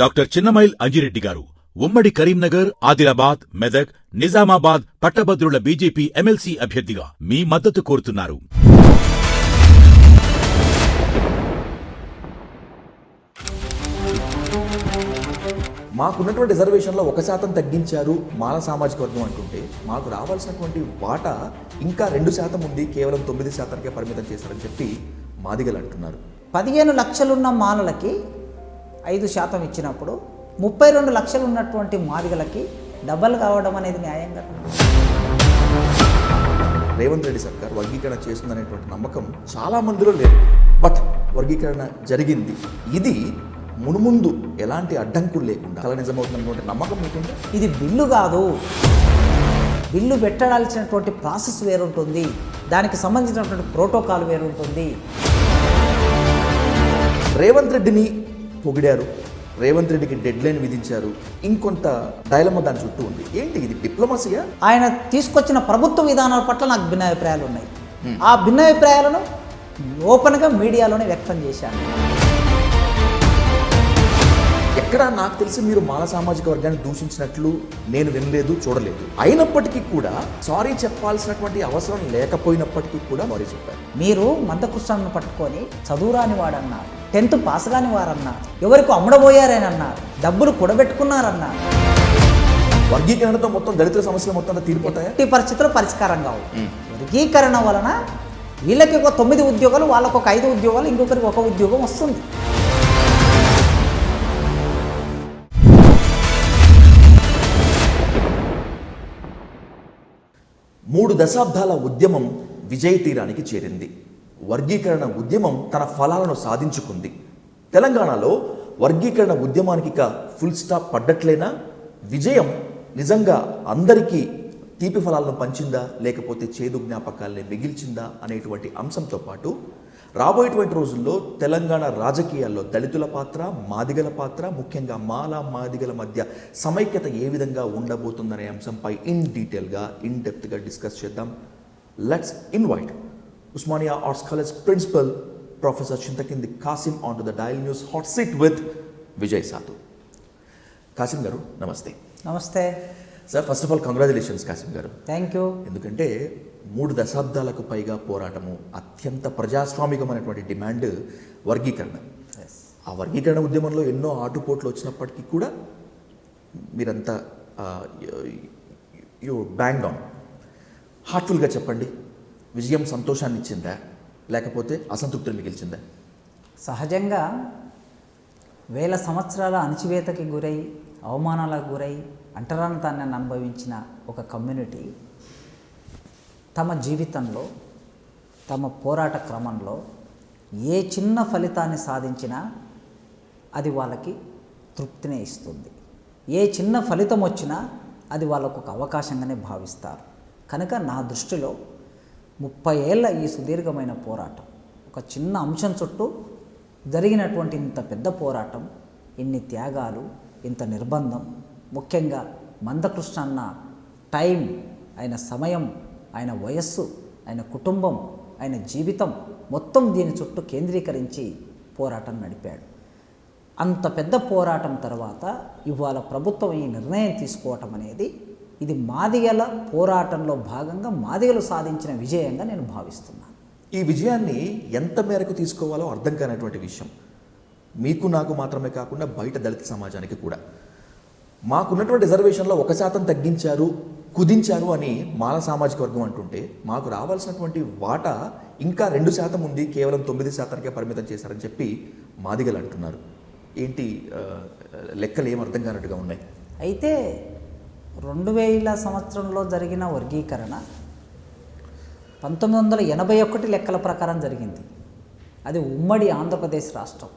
Doctor Chinnamail Anji Reddy గారు ఉమ్మడి కరీంనగర్, ఆదిలాబాద్, మెదక్, నిజామాబాద్ పట్టభద్రుల బీజేపీ ఎమ్మెల్సీ అభ్యర్థిగా మీ మద్దతు కోరుతున్నారు. మాకున్నటువంటి రిజర్వేషన్లో 1% తగ్గించారు మాల సామాజిక వర్గం అంటుంటే, మాకు రావాల్సినటువంటి వాటా ఇంకా 2% ఉంది, కేవలం 9%కే పరిమితం చేశారని చెప్పి మాదిగలు అంటున్నారు. 15 లక్షలున్న మాలలకి 5% ఇచ్చినప్పుడు 32 లక్షలు ఉన్నటువంటి మాదిగలకి డబల్ కావడం అనేది న్యాయంగా? రేవంత్ రెడ్డి సర్కార్ వర్గీకరణ చేస్తుందనేటువంటి నమ్మకం చాలా మందిలో లేదు. బట్ వర్గీకరణ జరిగింది. ఇది మునుముందు ఎలాంటి అడ్డంకులు లేకుండా చాలా నిజమవుతున్నటువంటి నమ్మకం మీకుంటే? ఇది బిల్లు కాదు. బిల్లు పెట్టాల్సినటువంటి ప్రాసెస్ వేరుంటుంది, దానికి సంబంధించినటువంటి ప్రోటోకాల్ వేరుంటుంది. రేవంత్ రెడ్డిని పొగిడారు, రేవంత్ రెడ్డికి డెడ్ లైన్ విధించారు, ఇంకొంత డైలమా దాని చుట్టూ ఉంది. ఏంటి ఇది, డిప్లొమసీయా? ఆయన తీసుకొచ్చిన ప్రభుత్వ విధానాల పట్ల నాకు భిన్నాభిప్రాయాలు ఉన్నాయి. ఆ భిన్నాభిప్రాయాలను ఓపెన్గా మీడియాలోనే వ్యక్తం చేశాను. ఎక్కడ నాకు తెలిసి మీరు మాల సామాజిక వర్గాన్ని దూషించినట్లు నేను వినలేదు, చూడలేదు. అయినప్పటికీ కూడా సారీ చెప్పాల్సినటువంటి అవసరం లేకపోయినప్పటికీ కూడా సారీ చెప్పారు. మీరు మందకృష్ణను పట్టుకొని చదువురాని వాడన్నారు, 10th పాస్ కాని వారన్నారు, ఎవరికి అమ్ముడబోయారనన్నారు, డబ్బులు కూడబెట్టుకున్నారన్నారు. వర్గీకరణతో మొత్తం దళితుల సమస్యలు మొత్తం తీరిపోతాయి? ఎట్టి పరిస్థితుల్లో పరిష్కారం కావు. వర్గీకరణ వలన వీళ్ళకి ఒక 9 ఉద్యోగాలు, వాళ్ళకు ఒక 5 ఉద్యోగాలు, ఇంకొకరికి 1 ఉద్యోగం వస్తుంది. మూడు దశాబ్దాల ఉద్యమం విజయ తీరానికి చేరింది. వర్గీకరణ ఉద్యమం తన ఫలాలను సాధించుకుంది. తెలంగాణలో వర్గీకరణ ఉద్యమానికి ఇక ఫుల్ స్టాప్ పడ్డట్లేనా? విజయం నిజంగా అందరికీ తీపి ఫలాలను పంచిందా, లేకపోతే చేదు జ్ఞాపకాల్ని మిగిల్చిందా అనేటువంటి అంశంతో పాటు రాబోయేటువంటి రోజుల్లో తెలంగాణ రాజకీయాల్లో దళితుల పాత్ర, మాదిగల పాత్ర, ముఖ్యంగా మాల మాదిగల మధ్య సమైక్యత ఏ విధంగా ఉండబోతుందనే అంశంపై ఇన్ డీటెయిల్గా, ఇన్ డెప్త్గా డిస్కస్ చేద్దాం. Let's invite Osmania arts college principal professor Chintakindi Kasim on to the dial news hot seat with Vijay Sathu. Kasim garu నమస్తే. నమస్తే sir. First of all congratulations Kasim garu. Thank you. ఎందుకంటే 3 దశాబ్దాలకు పైగా పోరాటము, అత్యంత ప్రజాస్వామికమైనటువంటి డిమాండ్ వర్గీకరణ. ఆ వర్గీకరణ ఉద్యమంలో ఎన్నో ఆటుపోట్లు వచ్చినప్పటికీ కూడా మీరంతా యూ బ్యాంగ్ ఆన్. హార్ట్ఫుల్గా చెప్పండి, విజయం సంతోషాన్ని ఇచ్చిందా, లేకపోతే అసంతృప్తిని మిగిల్చిందా? సహజంగా 1000 సంవత్సరాల అణచివేతకి గురై, అవమానాలకు గురై, అంటరానితనాన్ని అనుభవించిన ఒక కమ్యూనిటీ తమ జీవితంలో, తమ పోరాట క్రమంలో ఏ చిన్న ఫలితాన్ని సాధించినా అది వాళ్ళకి తృప్తినే ఇస్తుంది. ఏ చిన్న ఫలితం వచ్చినా అది వాళ్ళకు ఒక అవకాశంగానే భావిస్తారు. కనుక నా దృష్టిలో 30 ఏళ్ళ ఈ సుదీర్ఘమైన పోరాటం, ఒక చిన్న అంశం చుట్టూ జరిగినటువంటి ఇంత పెద్ద పోరాటం, ఇన్ని త్యాగాలు, ఇంత నిర్బంధం, ముఖ్యంగా మందకృష్ణ అన్న టైం, ఆయన సమయం, ఆయన వయస్సు, ఆయన కుటుంబం, ఆయన జీవితం మొత్తం దీని చుట్టూ కేంద్రీకరించి పోరాటం నడిపాడు. అంత పెద్ద పోరాటం తర్వాత ఇవాళ ప్రభుత్వం ఈ నిర్ణయం తీసుకోవటం అనేది ఇది మాదిగల పోరాటంలో భాగంగా మాదిగలు సాధించిన విజయంగా నేను భావిస్తున్నాను. ఈ విజయాన్ని ఎంత మేరకు తీసుకోవాలో అర్థం కానటువంటి విషయం మీకు నాకు మాత్రమే కాకుండా బయట దళిత సమాజానికి కూడా. మాకున్నటువంటి రిజర్వేషన్లో 1% తగ్గించారు, కుదించారు అని మాల సామాజిక వర్గం అంటుంటే, మాకు రావాల్సినటువంటి వాటా ఇంకా 2% ఉంది, కేవలం 9%కే పరిమితం చేశారని చెప్పి మాదిగలు అంటున్నారు. ఏంటి లెక్కలు ఏం అర్థం కానట్టుగా ఉన్నాయి? అయితే 2000 సంవత్సరంలో జరిగిన వర్గీకరణ 1981 లెక్కల ప్రకారం జరిగింది. అది ఉమ్మడి ఆంధ్రప్రదేశ్ రాష్ట్రం.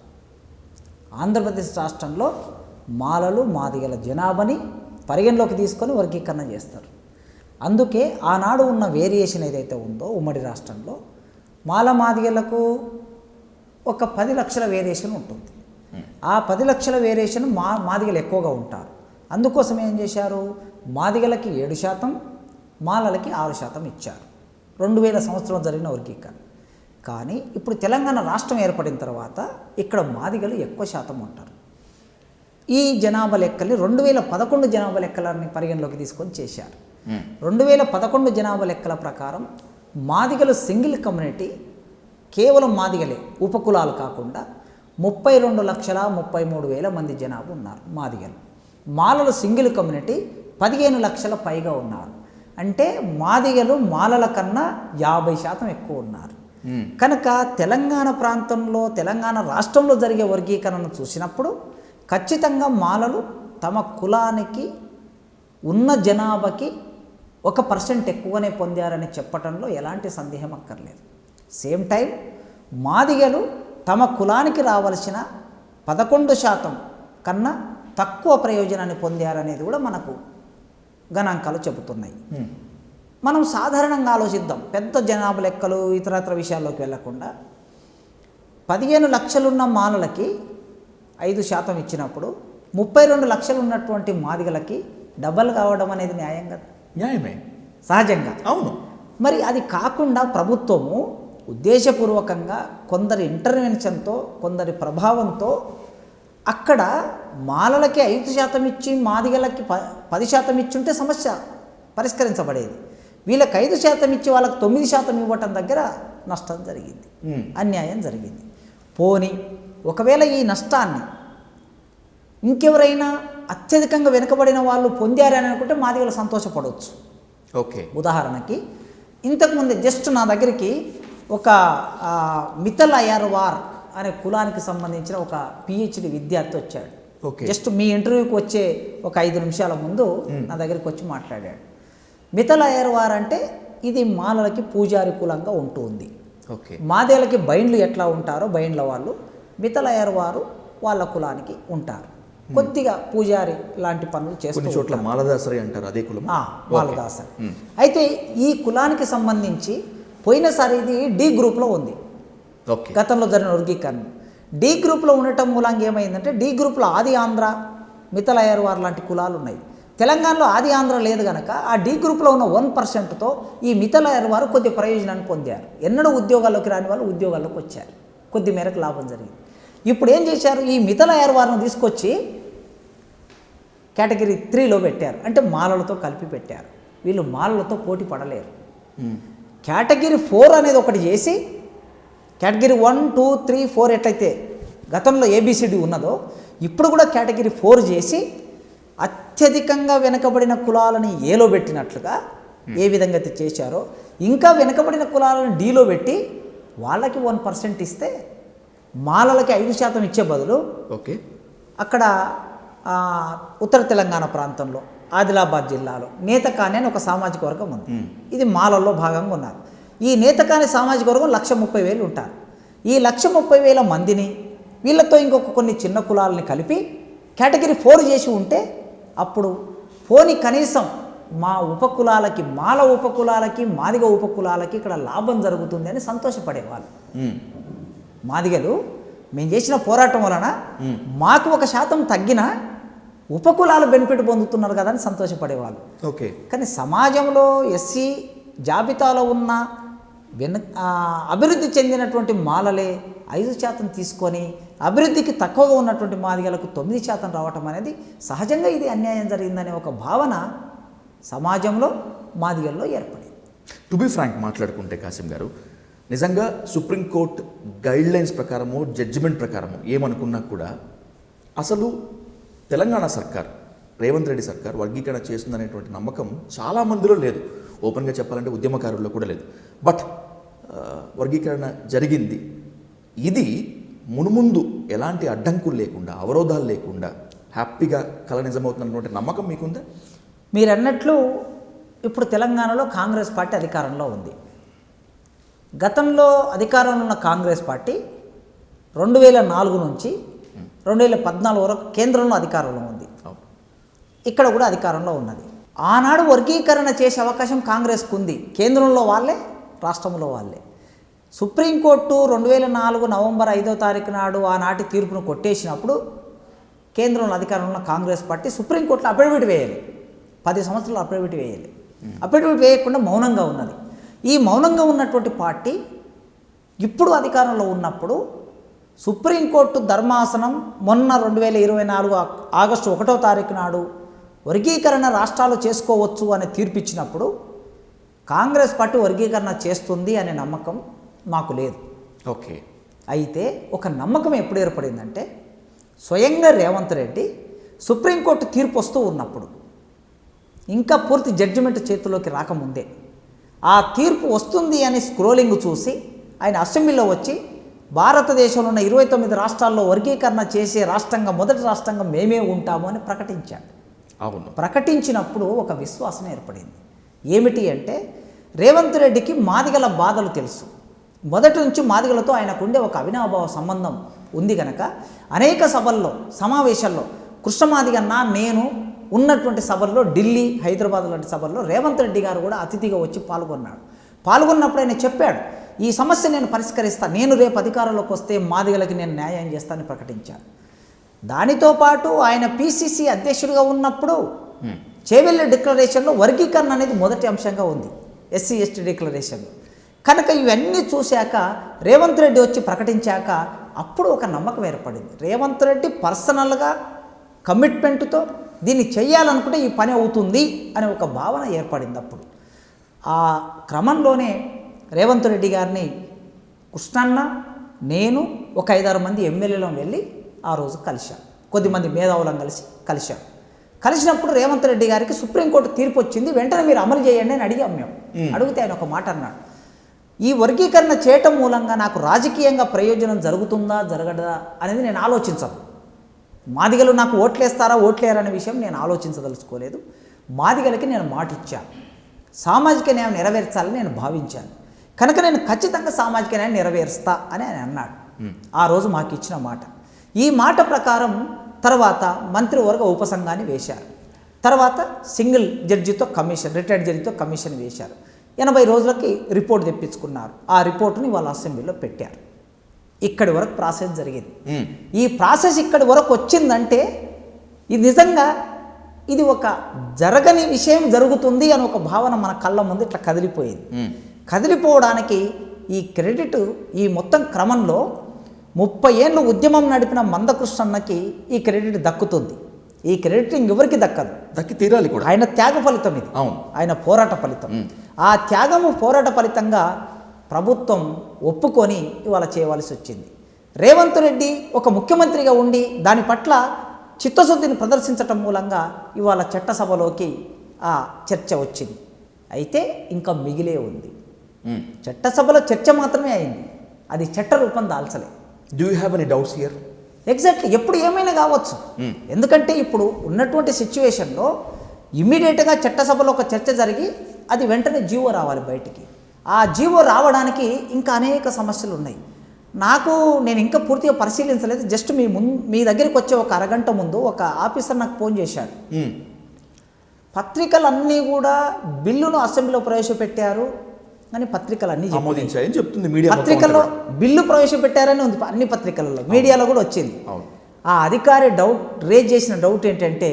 ఆంధ్రప్రదేశ్ రాష్ట్రంలో మాలలు, మాదిగల జనాభాని పరిగణలోకి తీసుకొని వర్గీకరణ చేస్తారు. అందుకే ఆనాడు ఉన్న వేరియేషన్ ఏదైతే ఉందో ఉమ్మడి రాష్ట్రంలో మాల మాదిగలకు ఒక 10 లక్షల వేరియేషన్ ఉంటుంది. ఆ 10 లక్షల వేరియేషన్ మాదిగలు ఎక్కువగా ఉంటారు. అందుకోసం ఏం చేశారు, మాదిగలకి 7%, మాలలకి 6% ఇచ్చారు 2000 సంవత్సరంలో జరిగిన వర్గీకరణ. కానీ ఇప్పుడు తెలంగాణ రాష్ట్రం ఏర్పడిన తర్వాత ఇక్కడ మాదిగలు ఎక్కువ శాతం ఉంటారు. ఈ జనాభా లెక్కల్ని 2011 జనాభా లెక్కలని పరిగణలోకి తీసుకొని చేశారు. 2011 జనాభా లెక్కల ప్రకారం మాదిగలు సింగిల్ కమ్యూనిటీ, కేవలం మాదిగలే, ఉపకులాలు కాకుండా 32,33,000 మంది జనాభా ఉన్నారు మాదిగలు. మాలలు సింగిల్ కమ్యూనిటీ 15 లక్షల పైగా ఉన్నారు. అంటే మాదిగలు మాలల కన్నా 50% ఎక్కువ ఉన్నారు. కనుక తెలంగాణ ప్రాంతంలో, తెలంగాణ రాష్ట్రంలో జరిగే వర్గీకరణను చూసినప్పుడు ఖచ్చితంగా మాలలు తమ కులానికి ఉన్న జనాభాకి 1% ఎక్కువనే పొందారని చెప్పటంలో ఎలాంటి సందేహం అక్కర్లేదు. సేమ్ టైం మాదిగలు తమ కులానికి రావలసిన 11% కన్నా తక్కువ ప్రయోజనాన్ని పొందారనేది కూడా మనకు గణాంకాలు చెబుతున్నాయి. మనం సాధారణంగా ఆలోచిద్దాం, పెద్ద జనాభా లెక్కలు ఇతరత్ర విషయాల్లోకి వెళ్లకుండా. 15 లక్షలున్న మాలలకి 5% ఇచ్చినప్పుడు 32 లక్షలు ఉన్నటువంటి మాదిగలకి డబల్ కావడం అనేది న్యాయం కదా? న్యాయమే, సహజంగా. అవును. మరి అది కాకుండా ప్రభుత్వము ఉద్దేశపూర్వకంగా కొందరి ఇంటర్వెన్షన్తో, కొందరి ప్రభావంతో అక్కడ మాలలకి 5% ఇచ్చి మాదిగలకి 10% ఇచ్చుంటే సమస్య పరిష్కరించబడేది. వీళ్ళకి 5% ఇచ్చి వాళ్ళకి 9% ఇవ్వటం దగ్గర నష్టం జరిగింది, అన్యాయం జరిగింది. పోని ఒకవేళ ఈ నష్టాన్ని ఇంకెవరైనా అత్యధికంగా వెనుకబడిన వాళ్ళు పొందారని అనుకుంటే మాదిగలు సంతోషపడవచ్చు. ఓకే, ఉదాహరణకి ఇంతకుముందు జస్ట్ నా దగ్గరికి ఒక మితల్ అయ్యర్వార్ అనే కులానికి సంబంధించిన ఒక పిహెచ్డి విద్యార్థి వచ్చాడు. జస్ట్ మీ ఇంటర్వ్యూకి వచ్చే ఒక 5 నిమిషాల ముందు నా దగ్గరికి వచ్చి మాట్లాడాడు. మితల్ అయ్యర్వార్ అంటే ఇది మాలలకి పూజారి కులంగా ఉంటుంది. మాదేలకి బైండ్లు ఎట్లా ఉంటారో బైండ్ల వాళ్ళు, మితల్ అయ్యర్వారు వాళ్ళ కులానికి ఉంటారు. కొద్దిగా పూజారి లాంటి పనులు చేస్తూ చోట్ల మాలదాసరి అంటారు, అదే కులం. మాలదాసరి. అయితే ఈ కులానికి సంబంధించి పోయినసారి ఇది డి గ్రూప్లో ఉంది. గతంలో జరిగిన వర్గీకరణ డి గ్రూప్లో ఉండటం మూలంగా ఏమైందంటే, డి గ్రూప్లో ఆది ఆంధ్ర, మితల్ అయ్యర్వార్ లాంటి కులాలు ఉన్నాయి. తెలంగాణలో ఆది ఆంధ్ర లేదు కనుక ఆ డి గ్రూప్లో ఉన్న 1%తో ఈ మితల్ అయ్యర్వారు కొద్ది ప్రయోజనాన్ని పొందారు. ఎన్నడూ ఉద్యోగాల్లోకి రాని వాళ్ళు ఉద్యోగాల్లోకి వచ్చారు, కొద్ది మేరకు లాభం జరిగింది. ఇప్పుడు ఏం చేశారు, ఈ మితల్ అయ్యర్వార్ను తీసుకొచ్చి కేటగిరీ 3లో పెట్టారు. అంటే మాలలతో కలిపి పెట్టారు. వీళ్ళు మాలలతో పోటీ పడలేరు. కేటగిరీ 4 అనేది ఒకటి చేసి, కేటగిరీ 1, 2, 3, 4 ఎట్లయితే గతంలో ఏబిసిడి ఉన్నదో ఇప్పుడు కూడా కేటగిరీ 4 చేసి అత్యధికంగా వెనుకబడిన కులాలని ఏలో పెట్టినట్లుగా ఏ విధంగా అయితే చేశారో, ఇంకా వెనుకబడిన కులాలను డీలో పెట్టి వాళ్ళకి 1% ఇస్తే మాలలకి 5% ఇచ్చే బదులు అక్కడ ఉత్తర తెలంగాణ ప్రాంతంలో ఆదిలాబాద్ జిల్లాలో నేతకాని అని ఒక సామాజిక వర్గం ఉంది. ఇది మాలల్లో భాగంగా ఉన్నారు. ఈ నేతకాని సామాజిక వర్గం 1,30,000 ఉంటారు. ఈ 1,30,000 మందిని వీళ్ళతో ఇంకొక కొన్ని చిన్న కులాలని కలిపి కేటగిరీ 4 చేసి ఉంటే అప్పుడు పోని కనీసం మా ఉపకులాలకి, మాల ఉపకులాలకి, మాదిగ ఉపకులాలకి ఇక్కడ లాభం జరుగుతుంది అని సంతోషపడేవాళ్ళు. మాదిగలు మేము చేసిన పోరాటం వలన మాకు 1% తగ్గినా ఉపకులాలు బెనిఫిట్ పొందుతున్నారు కదా అని సంతోషపడేవాళ్ళు. కానీ సమాజంలో ఎస్సీ జాబితాలో ఉన్న అభివృద్ధి చెందినటువంటి మాలలే 5% తీసుకొని అభివృద్ధికి తక్కువగా ఉన్నటువంటి మాదిగలకు 9% రావటం అనేది సహజంగా ఇది అన్యాయం జరిగిందనే ఒక భావన సమాజంలో మాదిగల్లో ఏర్పడింది. టు బి ఫ్రాంక్ మాట్లాడుకుంటే కాసిం గారు, నిజంగా సుప్రీంకోర్టు గైడ్లైన్స్ ప్రకారము, జడ్జిమెంట్ ప్రకారము ఏమనుకున్నా కూడా అసలు తెలంగాణ సర్కార్, రేవంత్ రెడ్డి సర్కార్ వర్గీకరణ చేస్తుందనేటువంటి నమ్మకం చాలా మందిలో లేదు. ఓపెన్గా చెప్పాలంటే ఉద్యమకారుల్లో కూడా లేదు. బట్ వర్గీకరణ జరిగింది. ఇది మునుముందు ఎలాంటి అడ్డంకులు లేకుండా, అవరోధాలు లేకుండా హ్యాపీగా కళ నిజమవుతున్నటువంటి నమ్మకం మీకుందా? మీరు అన్నట్లు ఇప్పుడు తెలంగాణలో కాంగ్రెస్ పార్టీ అధికారంలో ఉంది. గతంలో అధికారంలో ఉన్న కాంగ్రెస్ పార్టీ 2004 నుంచి 2014 వరకు కేంద్రంలో అధికారంలో ఉంది. ఇక్కడ కూడా అధికారంలో ఉన్నది. ఆనాడు వర్గీకరణ చేసే అవకాశం కాంగ్రెస్కు ఉంది. కేంద్రంలో వాళ్ళే, రాష్ట్రంలో వాళ్ళే. సుప్రీంకోర్టు 2004 నవంబర్ 5వ తారీఖు నాడు ఆనాటి తీర్పును కొట్టేసినప్పుడు కేంద్రంలో అధికారంలో ఉన్న కాంగ్రెస్ పార్టీ సుప్రీంకోర్టులో అఫిడవిట్ వేయాలి. 10 సంవత్సరాలు అఫిడవిట్ వేయాలి. అఫిడవిట్ వేయకుండా మౌనంగా ఉన్నది. ఈ మౌనంగా ఉన్నటువంటి పార్టీ ఇప్పుడు అధికారంలో ఉన్నప్పుడు సుప్రీంకోర్టు ధర్మాసనం మొన్న 2024 ఆగస్టు 1వ తారీఖు నాడు వర్గీకరణ రాష్ట్రాలు చేసుకోవచ్చు అని తీర్పిచ్చినప్పుడు కాంగ్రెస్ పార్టీ వర్గీకరణ చేస్తుంది అనే నమ్మకం మాకు లేదు. ఓకే. అయితే ఒక నమ్మకం ఎప్పుడు ఏర్పడిందంటే స్వయంగా రేవంత్ రెడ్డి సుప్రీంకోర్టు తీర్పు వస్తూ ఉన్నప్పుడు, ఇంకా పూర్తి జడ్జిమెంట్ చేతిలోకి రాకముందే ఆ తీర్పు వస్తుంది అని స్క్రోలింగ్ చూసి ఆయన అసెంబ్లీలో వచ్చి భారతదేశంలో ఉన్న 29 రాష్ట్రాల్లో వర్గీకరణ చేసే రాష్ట్రంగా మొదటి రాష్ట్రంగా మేమే ఉంటాము అని ప్రకటించాడు. అవును. ప్రకటించినప్పుడు ఒక విశ్వాసం ఏర్పడింది. ఏమిటి అంటే రేవంత్ రెడ్డికి మాదిగల బాధలు తెలుసు. మొదటి నుంచి మాదిగలతో ఆయనకుండే ఒక అవినాభావ సంబంధం ఉంది కనుక అనేక సభల్లో సమావేశాల్లో కృష్ణమాదిగన్న నేను ఉన్నటువంటి సభల్లో ఢిల్లీ, హైదరాబాద్ లాంటి సభల్లో రేవంత్ రెడ్డి గారు కూడా అతిథిగా వచ్చి పాల్గొన్నాడు. పాల్గొన్నప్పుడు ఆయన చెప్పాడు, ఈ సమస్య నేను పరిష్కరిస్తాను, నేను రేపు అధికారంలోకి వస్తే మాదిగలకి నేను న్యాయం చేస్తానని ప్రకటించాను. దానితో పాటు ఆయన పిసిసి అధ్యక్షుడిగా ఉన్నప్పుడు చేవెళ్ళ డిక్లరేషన్లో వర్గీకరణ అనేది మొదటి అంశంగా ఉంది, ఎస్సీ ఎస్టీ డిక్లరేషన్లో. కనుక ఇవన్నీ చూశాక రేవంత్ రెడ్డి వచ్చి ప్రకటించాక అప్పుడు ఒక నమ్మకం ఏర్పడింది. రేవంత్ రెడ్డి పర్సనల్గా కమిట్మెంట్తో దీన్ని చేయాలనుకుంటే ఈ పని అవుతుంది అనే ఒక భావన ఏర్పడింది. అప్పుడు ఆ క్రమంలోనే రేవంత్ రెడ్డి గారిని కృష్ణన్న, నేను ఒక 5-6 మంది ఎమ్మెల్యేలం వెళ్ళి ఆ రోజు కలిశాం. కొద్దిమంది మేధావులం కలిశాం. కలిసినప్పుడు రేవంత్ రెడ్డి గారికి సుప్రీంకోర్టు తీర్పు వచ్చింది, వెంటనే మీరు అమలు చేయండి అని అడిగాం మేము. అడిగితే ఆయన ఒక మాట అన్నాడు, ఈ వర్గీకరణ చేయటం మూలంగా నాకు రాజకీయంగా ప్రయోజనం జరుగుతుందా జరగదా అనేది నేను ఆలోచించను. మాదిగలు నాకు ఓట్లేస్తారా ఓట్లేరనే విషయం నేను ఆలోచించదలుచుకోలేదు. మాదిగలకి నేను మాట ఇచ్చాను, సామాజిక న్యాయం నెరవేర్చాలని నేను భావించాను కనుక నేను ఖచ్చితంగా సామాజిక న్యాయం నెరవేరుస్తా అని ఆయన అన్నాడు. ఆ రోజు మాకు ఇచ్చిన మాట. ఈ మాట ప్రకారం తర్వాత మంత్రివర్గ ఉపసంఘాన్ని వేశారు. తర్వాత సింగిల్ జడ్జితో కమిషన్, రిటైర్డ్ జడ్జితో కమిషన్ వేశారు. 80 రోజులకి రిపోర్ట్ తెప్పించుకున్నారు. ఆ రిపోర్టుని వాళ్ళ అసెంబ్లీలో పెట్టారు. ఇక్కడి వరకు ప్రాసెస్ జరిగింది. ఈ ప్రాసెస్ ఇక్కడి వరకు వచ్చిందంటే ఇది నిజంగా ఇది ఒక జరగని విషయం జరుగుతుంది అని ఒక భావన మన కళ్ళ ముందు ఇట్లా కదిలిపోయింది. కదిలిపోవడానికి ఈ క్రెడిట్ ఈ మొత్తం క్రమంలో 30 ఏళ్ళు ఉద్యమం నడిపిన మందకృష్ణన్నకి ఈ క్రెడిట్ దక్కుతుంది. ఈ క్రెడిట్ ఇంకెవరికి దక్కదు, దక్కి తీరాలి కూడా. ఆయన త్యాగ ఫలితం ఇది. అవును, ఆయన పోరాట ఫలితం. ఆ త్యాగము పోరాట ఫలితంగా ప్రభుత్వం ఒప్పుకొని ఇవాళ చేయవలసి వచ్చింది. రేవంత్ రెడ్డి ఒక ముఖ్యమంత్రిగా ఉండి దాని పట్ల చిత్తశుద్ధిని ప్రదర్శించటం మూలంగా ఇవాళ చట్టసభలోకి ఆ చర్చ వచ్చింది. అయితే ఇంకా మిగిలే ఉంది. చట్టసభలో చర్చ మాత్రమే అయింది, అది చట్ట రూపం దాల్చలే. Do you have any doubts here? Exactly, ఎప్పుడు ఏమైనా కావచ్చు. ఎందుకంటే ఇప్పుడు ఉన్నటువంటి సిచ్యువేషన్లో ఇమ్మీడియట్గా చట్టసభలో ఒక చర్చ జరిగి అది వెంటనే జీవో రావాలి బయటికి. ఆ జీవో రావడానికి ఇంకా అనేక సమస్యలు ఉన్నాయి. నేను ఇంకా పూర్తిగా పరిశీలించలేదు. జస్ట్ మీ దగ్గరికి వచ్చే ఒక అరగంట ముందు ఒక ఆఫీసర్ నాకు ఫోన్ చేశాడు. పత్రికలన్నీ కూడా బిల్లును అసెంబ్లీలో ప్రవేశపెట్టారు అని పత్రికలన్నీ ఆమోదించాయని చెప్తుంది మీడియా. పత్రికల్లో బిల్లు ప్రవేశపెట్టారని ఉంది, అన్ని పత్రికలలో, మీడియాలో కూడా వచ్చింది. ఆ అధికారి రేజ్ చేసిన డౌట్ ఏంటంటే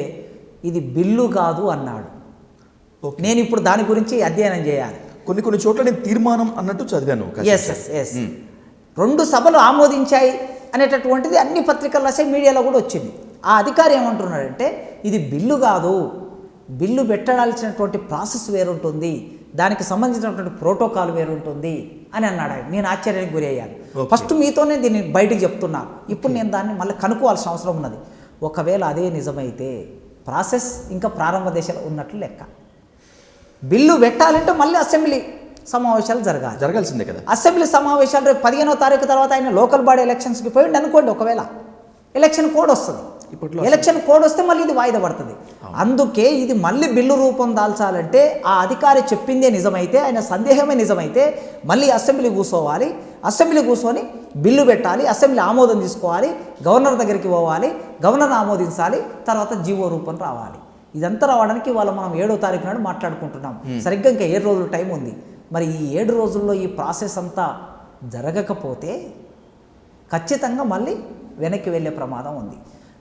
ఇది బిల్లు కాదు అన్నాడు. నేను ఇప్పుడు దాని గురించి అధ్యయనం చేయాలి. కొన్ని చోట్ల నేను తీర్మానం అన్నట్టు చదివాను. ఎస్ 2 సభలు ఆమోదించాయి అనేటటువంటిది అన్ని పత్రికల్లో మీడియాలో కూడా వచ్చింది. ఆ అధికారి ఏమంటున్నాడంటే ఇది బిల్లు కాదు, బిల్లు పెట్టాల్సినటువంటి ప్రాసెస్ వేరుంటుంది, దానికి సంబంధించినటువంటి ప్రోటోకాల్ వేరుంటుంది అని అన్నాడు. నేను ఆశ్చర్యానికి గురి అయ్యాను. ఫస్ట్ మీతోనే దీన్ని బయటికి చెప్తున్నాను. ఇప్పుడు నేను దాన్ని మళ్ళీ కనుక్కోవాల్సిన అవసరం ఉన్నది. ఒకవేళ అదే నిజమైతే ప్రాసెస్ ఇంకా ప్రారంభ దశలో ఉన్నట్లు లెక్క. బిల్లు పెట్టాలంటే మళ్ళీ అసెంబ్లీ సమావేశాలు జరగాల్సిందే కదా. అసెంబ్లీ సమావేశాలు రేపు 15వ తారీఖు తర్వాత ఆయన లోకల్ బాడీ ఎలక్షన్స్కి పోయింది అనుకోండి. ఒకవేళ ఎలక్షన్ కోడ్ వస్తుంది, ఎలక్షన్ కోడ్ వస్తే మళ్ళీ ఇది వాయిదా పడుతుంది. అందుకే ఇది మళ్ళీ బిల్లు రూపం దాల్చాలంటే ఆ అధికారి చెప్పిందే నిజమైతే, ఆయన సందేహమే నిజమైతే మళ్ళీ అసెంబ్లీ కూర్చోవాలి. అసెంబ్లీ కూర్చొని బిల్లు పెట్టాలి, అసెంబ్లీ ఆమోదం తీసుకోవాలి, గవర్నర్ దగ్గరికి పోవాలి, గవర్నర్ ఆమోదించాలి, తర్వాత జీవో రూపం రావాలి. ఇదంతా రావడానికి ఇవాళ మనం 7వ తారీఖు నాడు మాట్లాడుకుంటున్నాం. సరిగ్గా ఇంకా 7 రోజులు టైం ఉంది. మరి ఈ 7 రోజుల్లో ఈ ప్రాసెస్ అంతా జరగకపోతే ఖచ్చితంగా మళ్ళీ వెనక్కి వెళ్ళే ప్రమాదం ఉంది.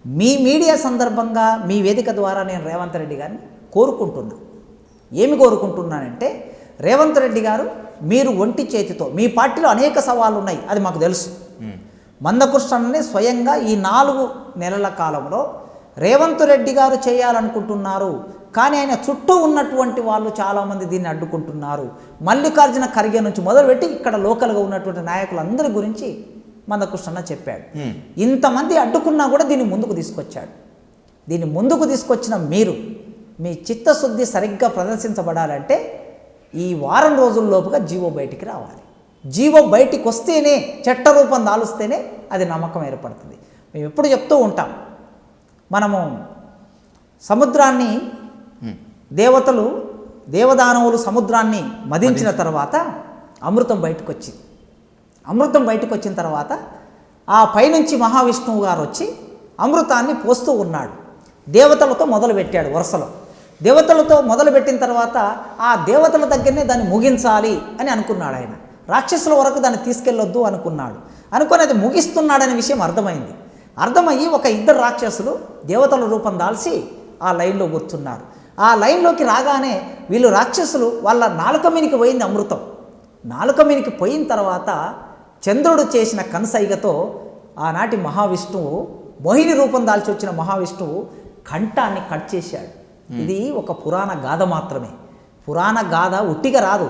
మీ మీడియా సందర్భంగా మీ వేదిక ద్వారా నేను రేవంత్ రెడ్డి గారిని కోరుకుంటున్నానంటే రేవంత్ రెడ్డి గారు మీరు ఒంటి చేతితో, మీ పార్టీలో అనేక సవాళ్ళు ఉన్నాయి, అది మాకు తెలుసు. మందకృష్ణని స్వయంగా ఈ 4 నెలల కాలంలో రేవంత్ రెడ్డి గారు చేయాలనుకుంటున్నారు, కానీ ఆయన చుట్టూ ఉన్నటువంటి వాళ్ళు చాలామంది దీన్ని అడ్డుకుంటున్నారు. మల్లికార్జున ఖర్గే నుంచి మొదలుపెట్టి ఇక్కడ లోకల్గా ఉన్నటువంటి నాయకులందరి గురించి మందకృష్ణ చెప్పాడు. ఇంతమంది అడ్డుకున్నా కూడా దీన్ని ముందుకు తీసుకొచ్చాడు. దీన్ని ముందుకు తీసుకొచ్చిన మీరు మీ చిత్తశుద్ధి సరిగ్గా ప్రదర్శించబడాలంటే ఈ వారం రోజుల్లోపుగా జీవో బయటికి రావాలి. జీవో బయటికి వస్తేనే, చట్టరూపం దాలుస్తేనే అది నమ్మకం ఏర్పడుతుంది. మేము ఎప్పుడు చెప్తూ ఉంటాం, మనము సముద్రాన్ని దేవదానవులు సముద్రాన్ని మదించిన తర్వాత అమృతం బయటకు వచ్చింది. అమృతం బయటకు వచ్చిన తర్వాత ఆ పైనుంచి మహావిష్ణువు గారు వచ్చి అమృతాన్ని పోస్తూ ఉన్నాడు. దేవతలతో మొదలుపెట్టాడు వరుసలో. దేవతలతో మొదలుపెట్టిన తర్వాత ఆ దేవతల దగ్గరనే దాన్ని ముగించాలి అని అనుకున్నాడు ఆయన. రాక్షసుల వరకు దాన్ని తీసుకెళ్ళొద్దు అనుకున్నాడు. అనుకొని అది ముగిస్తున్నాడనే విషయం అర్థమైంది. అర్థమయ్యి ఒక 2 రాక్షసులు దేవతల రూపం దాల్చి ఆ లైన్లో కూర్చున్నారు. ఆ లైన్లోకి రాగానే వీళ్ళు రాక్షసులు వాళ్ళ నాలుక మీనికి పోయింది అమృతం. నాలుక మీనికి పోయిన తర్వాత చంద్రుడు చేసిన కనసైగతో ఆనాటి మహావిష్ణువు, మోహిని రూపం దాల్చి వచ్చిన మహావిష్ణువు కంఠాన్ని కట్ చేశాడు. ఇది ఒక పురాణ గాథ మాత్రమే. పురాణ గాథ ఉట్టిగా రాదు,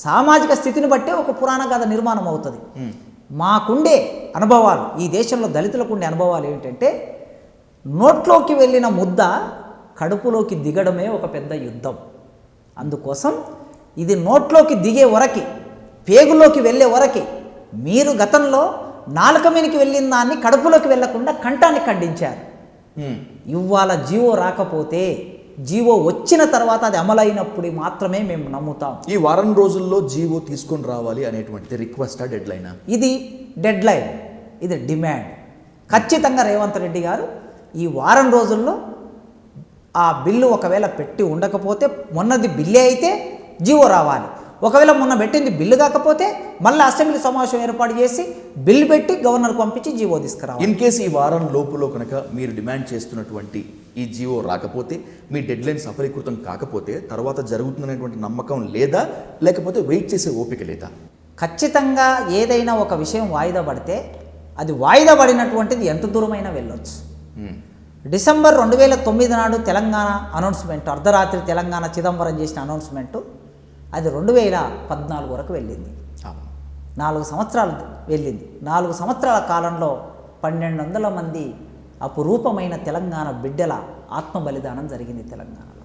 సామాజిక స్థితిని బట్టే ఒక పురాణ గాథ నిర్మాణం అవుతుంది. మాకుండే అనుభవాలు, ఈ దేశంలో దళితులకు ఉండే అనుభవాలు ఏంటంటే, నోట్లోకి వెళ్ళిన ముద్ద కడుపులోకి దిగడమే ఒక పెద్ద యుద్ధం. అందుకోసం ఇది నోట్లోకి దిగే వరకు, పేగులోకి వెళ్ళే వరకు మీరు గతంలో నాలుక మీదకి వెళ్ళిన దాన్ని కడుపులోకి వెళ్లకుండా కంఠాన్ని ఖండించారు. ఇవాళ జీవో రాకపోతే, జీవో వచ్చిన తర్వాత అది అమలైనప్పుడు మాత్రమే మేము నమ్ముతాం. ఈ వారం రోజుల్లో జీవో తీసుకొని రావాలి అనేటువంటి రిక్వెస్ట్, డెడ్ లైన్? ఇది డెడ్ లైన్, ఇది డిమాండ్. ఖచ్చితంగా రేవంత్ రెడ్డి గారు ఈ వారం రోజుల్లో ఆ బిల్లు ఒకవేళ పెట్టి ఉండకపోతే, మొన్నది బిల్లే అయితే జీవో రావాలి. ఒకవేళ మొన్న పెట్టింది బిల్లు కాకపోతే మళ్ళీ అసెంబ్లీ సమావేశం ఏర్పాటు చేసి బిల్లు పెట్టి గవర్నర్కి పంపించి జీవో తీసుకురావాలి. ఇన్ కేసు ఈ వారం లోపులో కనుక మీరు డిమాండ్ చేస్తున్నటువంటి ఈ జీవో రాకపోతే, మీ డెడ్ లైన్ సఫలీకృతం కాకపోతే తర్వాత జరుగుతుందనేటువంటి నమ్మకం లేదా, లేకపోతే వెయిట్ చేసే ఓపిక లేదా? ఖచ్చితంగా ఏదైనా ఒక విషయం వాయిదా పడితే అది వాయిదా పడినటువంటిది ఎంత దూరమైనా వెళ్ళొచ్చు. డిసెంబర్ 2009 నాడు తెలంగాణ అనౌన్స్మెంట్, అర్ధరాత్రి తెలంగాణ చిదంబరం చేసిన అనౌన్స్మెంటు, అది 2014 వరకు వెళ్ళింది. 4 సంవత్సరాలు వెళ్ళింది. 4 సంవత్సరాల కాలంలో 1200 మంది అపురూపమైన తెలంగాణ బిడ్డల ఆత్మ బలిదానం జరిగింది తెలంగాణలో.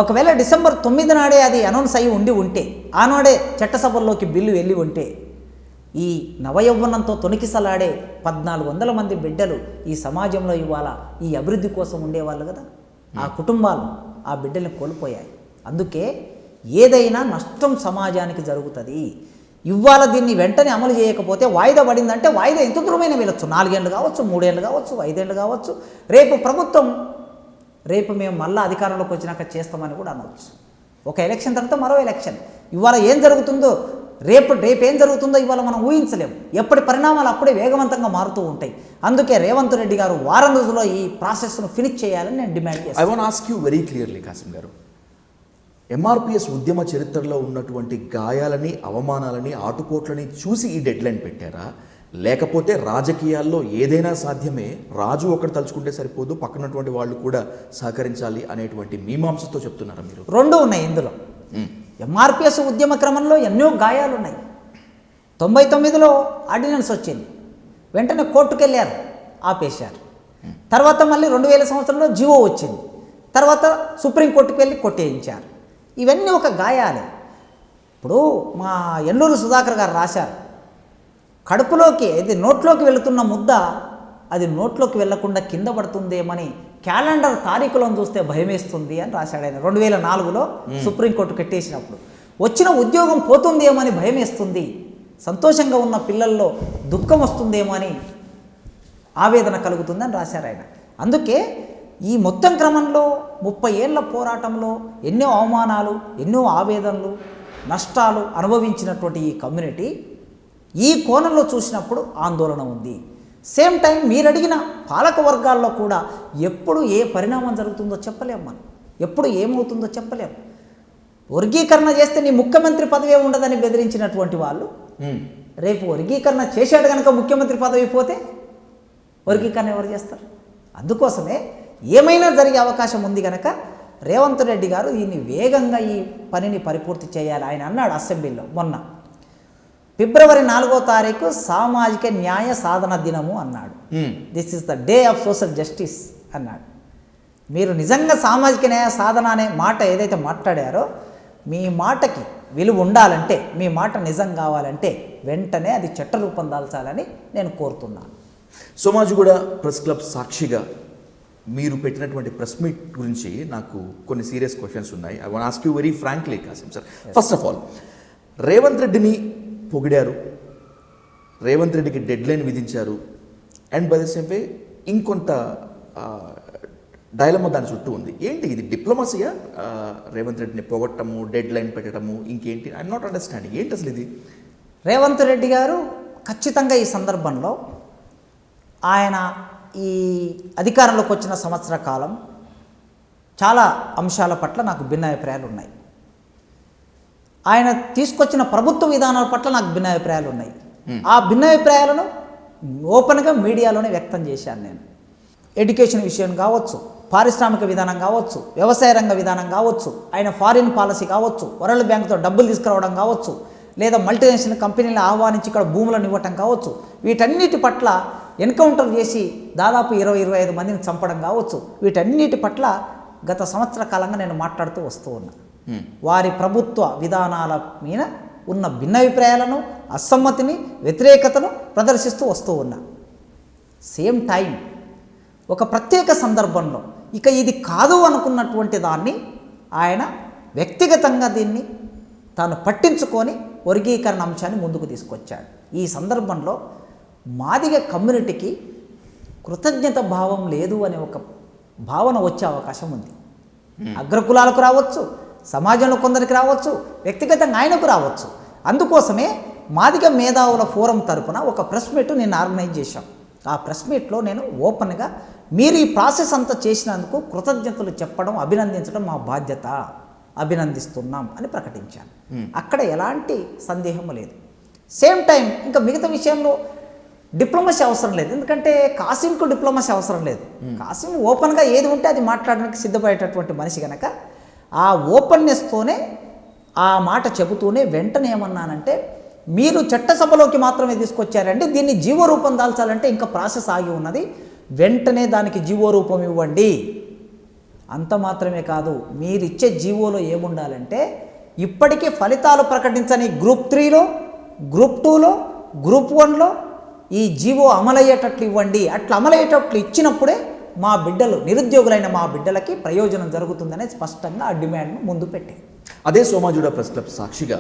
ఒకవేళ డిసెంబర్ 9 నాడే అది అనౌన్స్ అయ్యి ఉంటే, ఆనాడే చట్టసభల్లోకి బిల్లు వెళ్ళి ఉంటే, ఈ నవయౌవనంతో తొణికిసలాడే 1400 మంది బిడ్డలు ఈ సమాజంలో ఇవాళ ఈ అభివృద్ధి కోసం ఉండేవాళ్ళు కదా. ఆ కుటుంబాలు ఆ బిడ్డల్ని కోల్పోయాయి. అందుకే ఏదైనా నష్టం సమాజానికి జరుగుతుంది. ఇవాళ దీన్ని వెంటనే అమలు చేయకపోతే, వాయిదా పడిందంటే వాయిదా ఎంత దూరమైనా వెళ్ళొచ్చు. 4 ఏళ్ళు కావచ్చు, 3 ఏళ్ళు కావచ్చు, 5 ఏళ్ళు కావచ్చు. రేపు మేము మళ్ళీ అధికారంలోకి వచ్చినాక చేస్తామని కూడా అనవచ్చు. ఒక ఎలక్షన్ తర్వాత మరో ఎలక్షన్. ఇవాళ ఏం జరుగుతుందో, రేపు ఏం జరుగుతుందో ఇవాళ మనం ఊహించలేము. ఎప్పటి పరిణామాలు అప్పుడే వేగవంతంగా మారుతూ ఉంటాయి. అందుకే రేవంత్ రెడ్డి గారు వారం రోజుల్లో ఈ ప్రాసెస్ను ఫినిష్ చేయాలని నేను డిమాండ్ చేస్తాను. I want ask you very clearly Kasim garu, MRPS ఉద్యమ చరిత్రలో ఉన్నటువంటి గాయాలని, అవమానాలని, ఆటుపోట్లని చూసి ఈ డెడ్ లైన్ పెట్టారా, లేకపోతే రాజకీయాల్లో ఏదైనా సాధ్యమే, రాజు ఒకటి తలుచుకుంటే సరిపోదు, పక్కనటువంటి వాళ్ళు కూడా సహకరించాలి అనేటువంటి మీమాంసతో చెప్తున్నారా మీరు? 2 ఉన్నాయి ఇందులో. ఎంఆర్పిఎస్ ఉద్యమ క్రమంలో ఎన్నో గాయాలు ఉన్నాయి. 99లో ఆర్డినెన్స్ వచ్చింది, వెంటనే కోర్టుకు వెళ్ళారు, ఆపేశారు. తర్వాత మళ్ళీ 2000 సంవత్సరంలో జీవో వచ్చింది, తర్వాత సుప్రీంకోర్టుకు వెళ్ళి కొట్టేయించారు. ఇవన్నీ ఒక గాయాలే. ఇప్పుడు మా ఎల్లూరు సుధాకర్ గారు రాశారు, కడుపులోకి ఇది నోట్లోకి వెళుతున్న ముద్ద అది నోట్లోకి వెళ్లకుండా కింద పడుతుందేమని క్యాలెండర్ తారీఖులను చూస్తే భయమేస్తుంది అని రాశాడు ఆయన. 2004లో సుప్రీంకోర్టు కట్టేసినప్పుడు వచ్చిన ఉద్యోగం పోతుందేమో అని భయమేస్తుంది, సంతోషంగా ఉన్న పిల్లల్లో దుఃఖం వస్తుందేమో అని ఆవేదన కలుగుతుందని రాశారు ఆయన. అందుకే ఈ మొత్తం క్రమంలో 30 ఏళ్ల పోరాటంలో ఎన్నో అవమానాలు, ఎన్నో ఆవేదనలు, నష్టాలు అనుభవించినటువంటి ఈ కమ్యూనిటీ ఈ కోణంలో చూసినప్పుడు ఆందోళన ఉంది. సేమ్ టైం మీరు అడిగిన పాలక వర్గాల్లో కూడా ఎప్పుడు ఏ పరిణామం జరుగుతుందో చెప్పలేము, మనం ఎప్పుడు ఏమవుతుందో చెప్పలేము. వర్గీకరణ చేస్తే నీ ముఖ్యమంత్రి పదవే ఉండదని బెదిరించినటువంటి వాళ్ళు రేపు వర్గీకరణ చేశాడు కనుక ముఖ్యమంత్రి పదవి పోతే వర్గీకరణ ఎవరు చేస్తారు? అందుకోసమే ఏమైనా జరిగే అవకాశం ఉంది కనుక రేవంత్ రెడ్డి గారు దీన్ని వేగంగా ఈ పనిని పరిపూర్తి చేయాలి. ఆయన అన్నాడు అసెంబ్లీలో మొన్న, ఫిబ్రవరి 4వ తారీఖు సామాజిక న్యాయ సాధన దినము అన్నాడు. This is the day of social justice అన్నాడు. మీరు నిజంగా సామాజిక న్యాయ సాధన అనే మాట ఏదైతే మాట్లాడారో, మీ మాటకి విలువ ఉండాలంటే, మీ మాట నిజం కావాలంటే వెంటనే అది చట్టరూపం దాల్చాలని నేను కోరుతున్నాను. సోమాజిగూడ ప్రెస్ క్లబ్ సాక్షిగా మీరు పెట్టినటువంటి ప్రెస్ మీట్ గురించి నాకు కొన్ని సీరియస్ క్వశ్చన్స్ ఉన్నాయి. I want ask you very frankly Kasim sir. First of all, Revanth రెడ్డిని పొగిడారు, రేవంత్ రెడ్డికి డెడ్ లైన్ విధించారు, and by the same way ఇంకొంత డైలమా దాని చుట్టూ ఉంది. ఏంటి ఇది, డిప్లొమసీయా? రేవంత్ రెడ్డిని పొగట్టము, డెడ్ లైన్ పెట్టడము, ఇంకేంటి? I'm not understanding. ఏంటి అసలు ఇది? రేవంత్ రెడ్డి గారు ఖచ్చితంగా ఈ సందర్భంలో ఆయన ఈ అధికారంలోకి వచ్చిన సంవత్సర కాలం చాలా అంశాల పట్ల నాకు భిన్నాభిప్రాయాలు ఉన్నాయి. ఆయన తీసుకొచ్చిన ప్రభుత్వ విధానాల పట్ల నాకు భిన్నాభిప్రాయాలు ఉన్నాయి. ఆ భిన్నాభిప్రాయాలను ఓపెన్గా మీడియాలోనే వ్యక్తం చేశాను నేను. ఎడ్యుకేషన్ విషయం కావచ్చు, పారిశ్రామిక విధానం కావచ్చు, వ్యవసాయ రంగ విధానం కావచ్చు, ఆయన ఫారిన్ పాలసీ కావచ్చు, వరల్డ్ బ్యాంకుతో డబ్బులు తీసుకురావడం కావచ్చు, లేదా మల్టీనేషనల్ కంపెనీలను ఆహ్వానించి ఇక్కడ భూములను ఇవ్వటం కావచ్చు, వీటన్నిటి పట్ల ఎన్కౌంటర్ చేసి దాదాపు 20-25 మందిని చంపడం కావచ్చు, వీటన్నిటి పట్ల గత సంవత్సర కాలంగా నేను మాట్లాడుతూ వస్తూ ఉన్నా. వారి ప్రభుత్వ విధానాల మీద ఉన్న భిన్నాభిప్రాయాలను, అసమ్మతిని, వ్యతిరేకతను ప్రదర్శిస్తూ వస్తూ ఉన్నా. సేమ్ టైం ఒక ప్రత్యేక సందర్భంలో ఇక ఇది కాదు అనుకున్నటువంటి దాన్ని ఆయన వ్యక్తిగతంగా దీన్ని తాను పట్టించుకొని వర్గీకరణ అంశాన్ని ముందుకు తీసుకొచ్చాడు. ఈ సందర్భంలో మాదిగ కమ్యూనిటీకి కృతజ్ఞత భావం లేదు అనే ఒక భావన వచ్చే అవకాశం ఉంది. అగ్రకులాలకు రావచ్చు, సమాజంలో కొందరికి రావచ్చు, వ్యక్తిగతంగా ఆయనకు రావచ్చు. అందుకోసమే మాదిగ మేధావుల ఫోరం తరపున ఒక ప్రెస్ మీట్ నేను ఆర్గనైజ్ చేశాం. ఆ ప్రెస్ మీట్లో నేను ఓపెన్గా మీరు ఈ ప్రాసెస్ అంతా చేసినందుకు కృతజ్ఞతలు చెప్పడం, అభినందించడం మా బాధ్యత, అభినందిస్తున్నాం అని ప్రకటించాను. అక్కడ ఎలాంటి సందేహం లేదు. సేమ్ టైం ఇంకా మిగతా విషయంలో డిప్లొమసీ అవసరం లేదు, ఎందుకంటే కాసింకు డిప్లొమసీ అవసరం లేదు. కాసిం ఓపెన్గా ఏది ఉంటే అది మాట్లాడడానికి సిద్ధపడేటటువంటి మనిషి కనుక ఆ ఓపెన్నెస్తోనే ఆ మాట చెబుతూనే వెంటనే ఏమన్నానంటే, మీరు చట్టసభలోకి మాత్రమే తీసుకొచ్చారండి, దీన్ని జీవో రూపం దాల్చాలంటే ఇంకా ప్రాసెస్ ఆగి ఉన్నది, వెంటనే దానికి జీవో రూపం ఇవ్వండి. అంత మాత్రమే కాదు, మీరు ఇచ్చే జీవోలో ఏముండాలంటే ఇప్పటికీ ఫలితాలు ప్రకటించని గ్రూప్ 3లో, గ్రూప్ 2లో, గ్రూప్ 1లో ఈ జీవో అమలయ్యేటట్లు ఇవ్వండి. అట్లా అమలయ్యేటట్లు ఇచ్చినప్పుడే మా బిడ్డలు, నిరుద్యోగులైన మా బిడ్డలకి ప్రయోజనం జరుగుతుందనే స్పష్టంగా ఆ డిమాండ్ను ముందు పెట్టారు. అదే సోమాజిగూడ ప్రెస్ క్లబ్ సాక్షిగా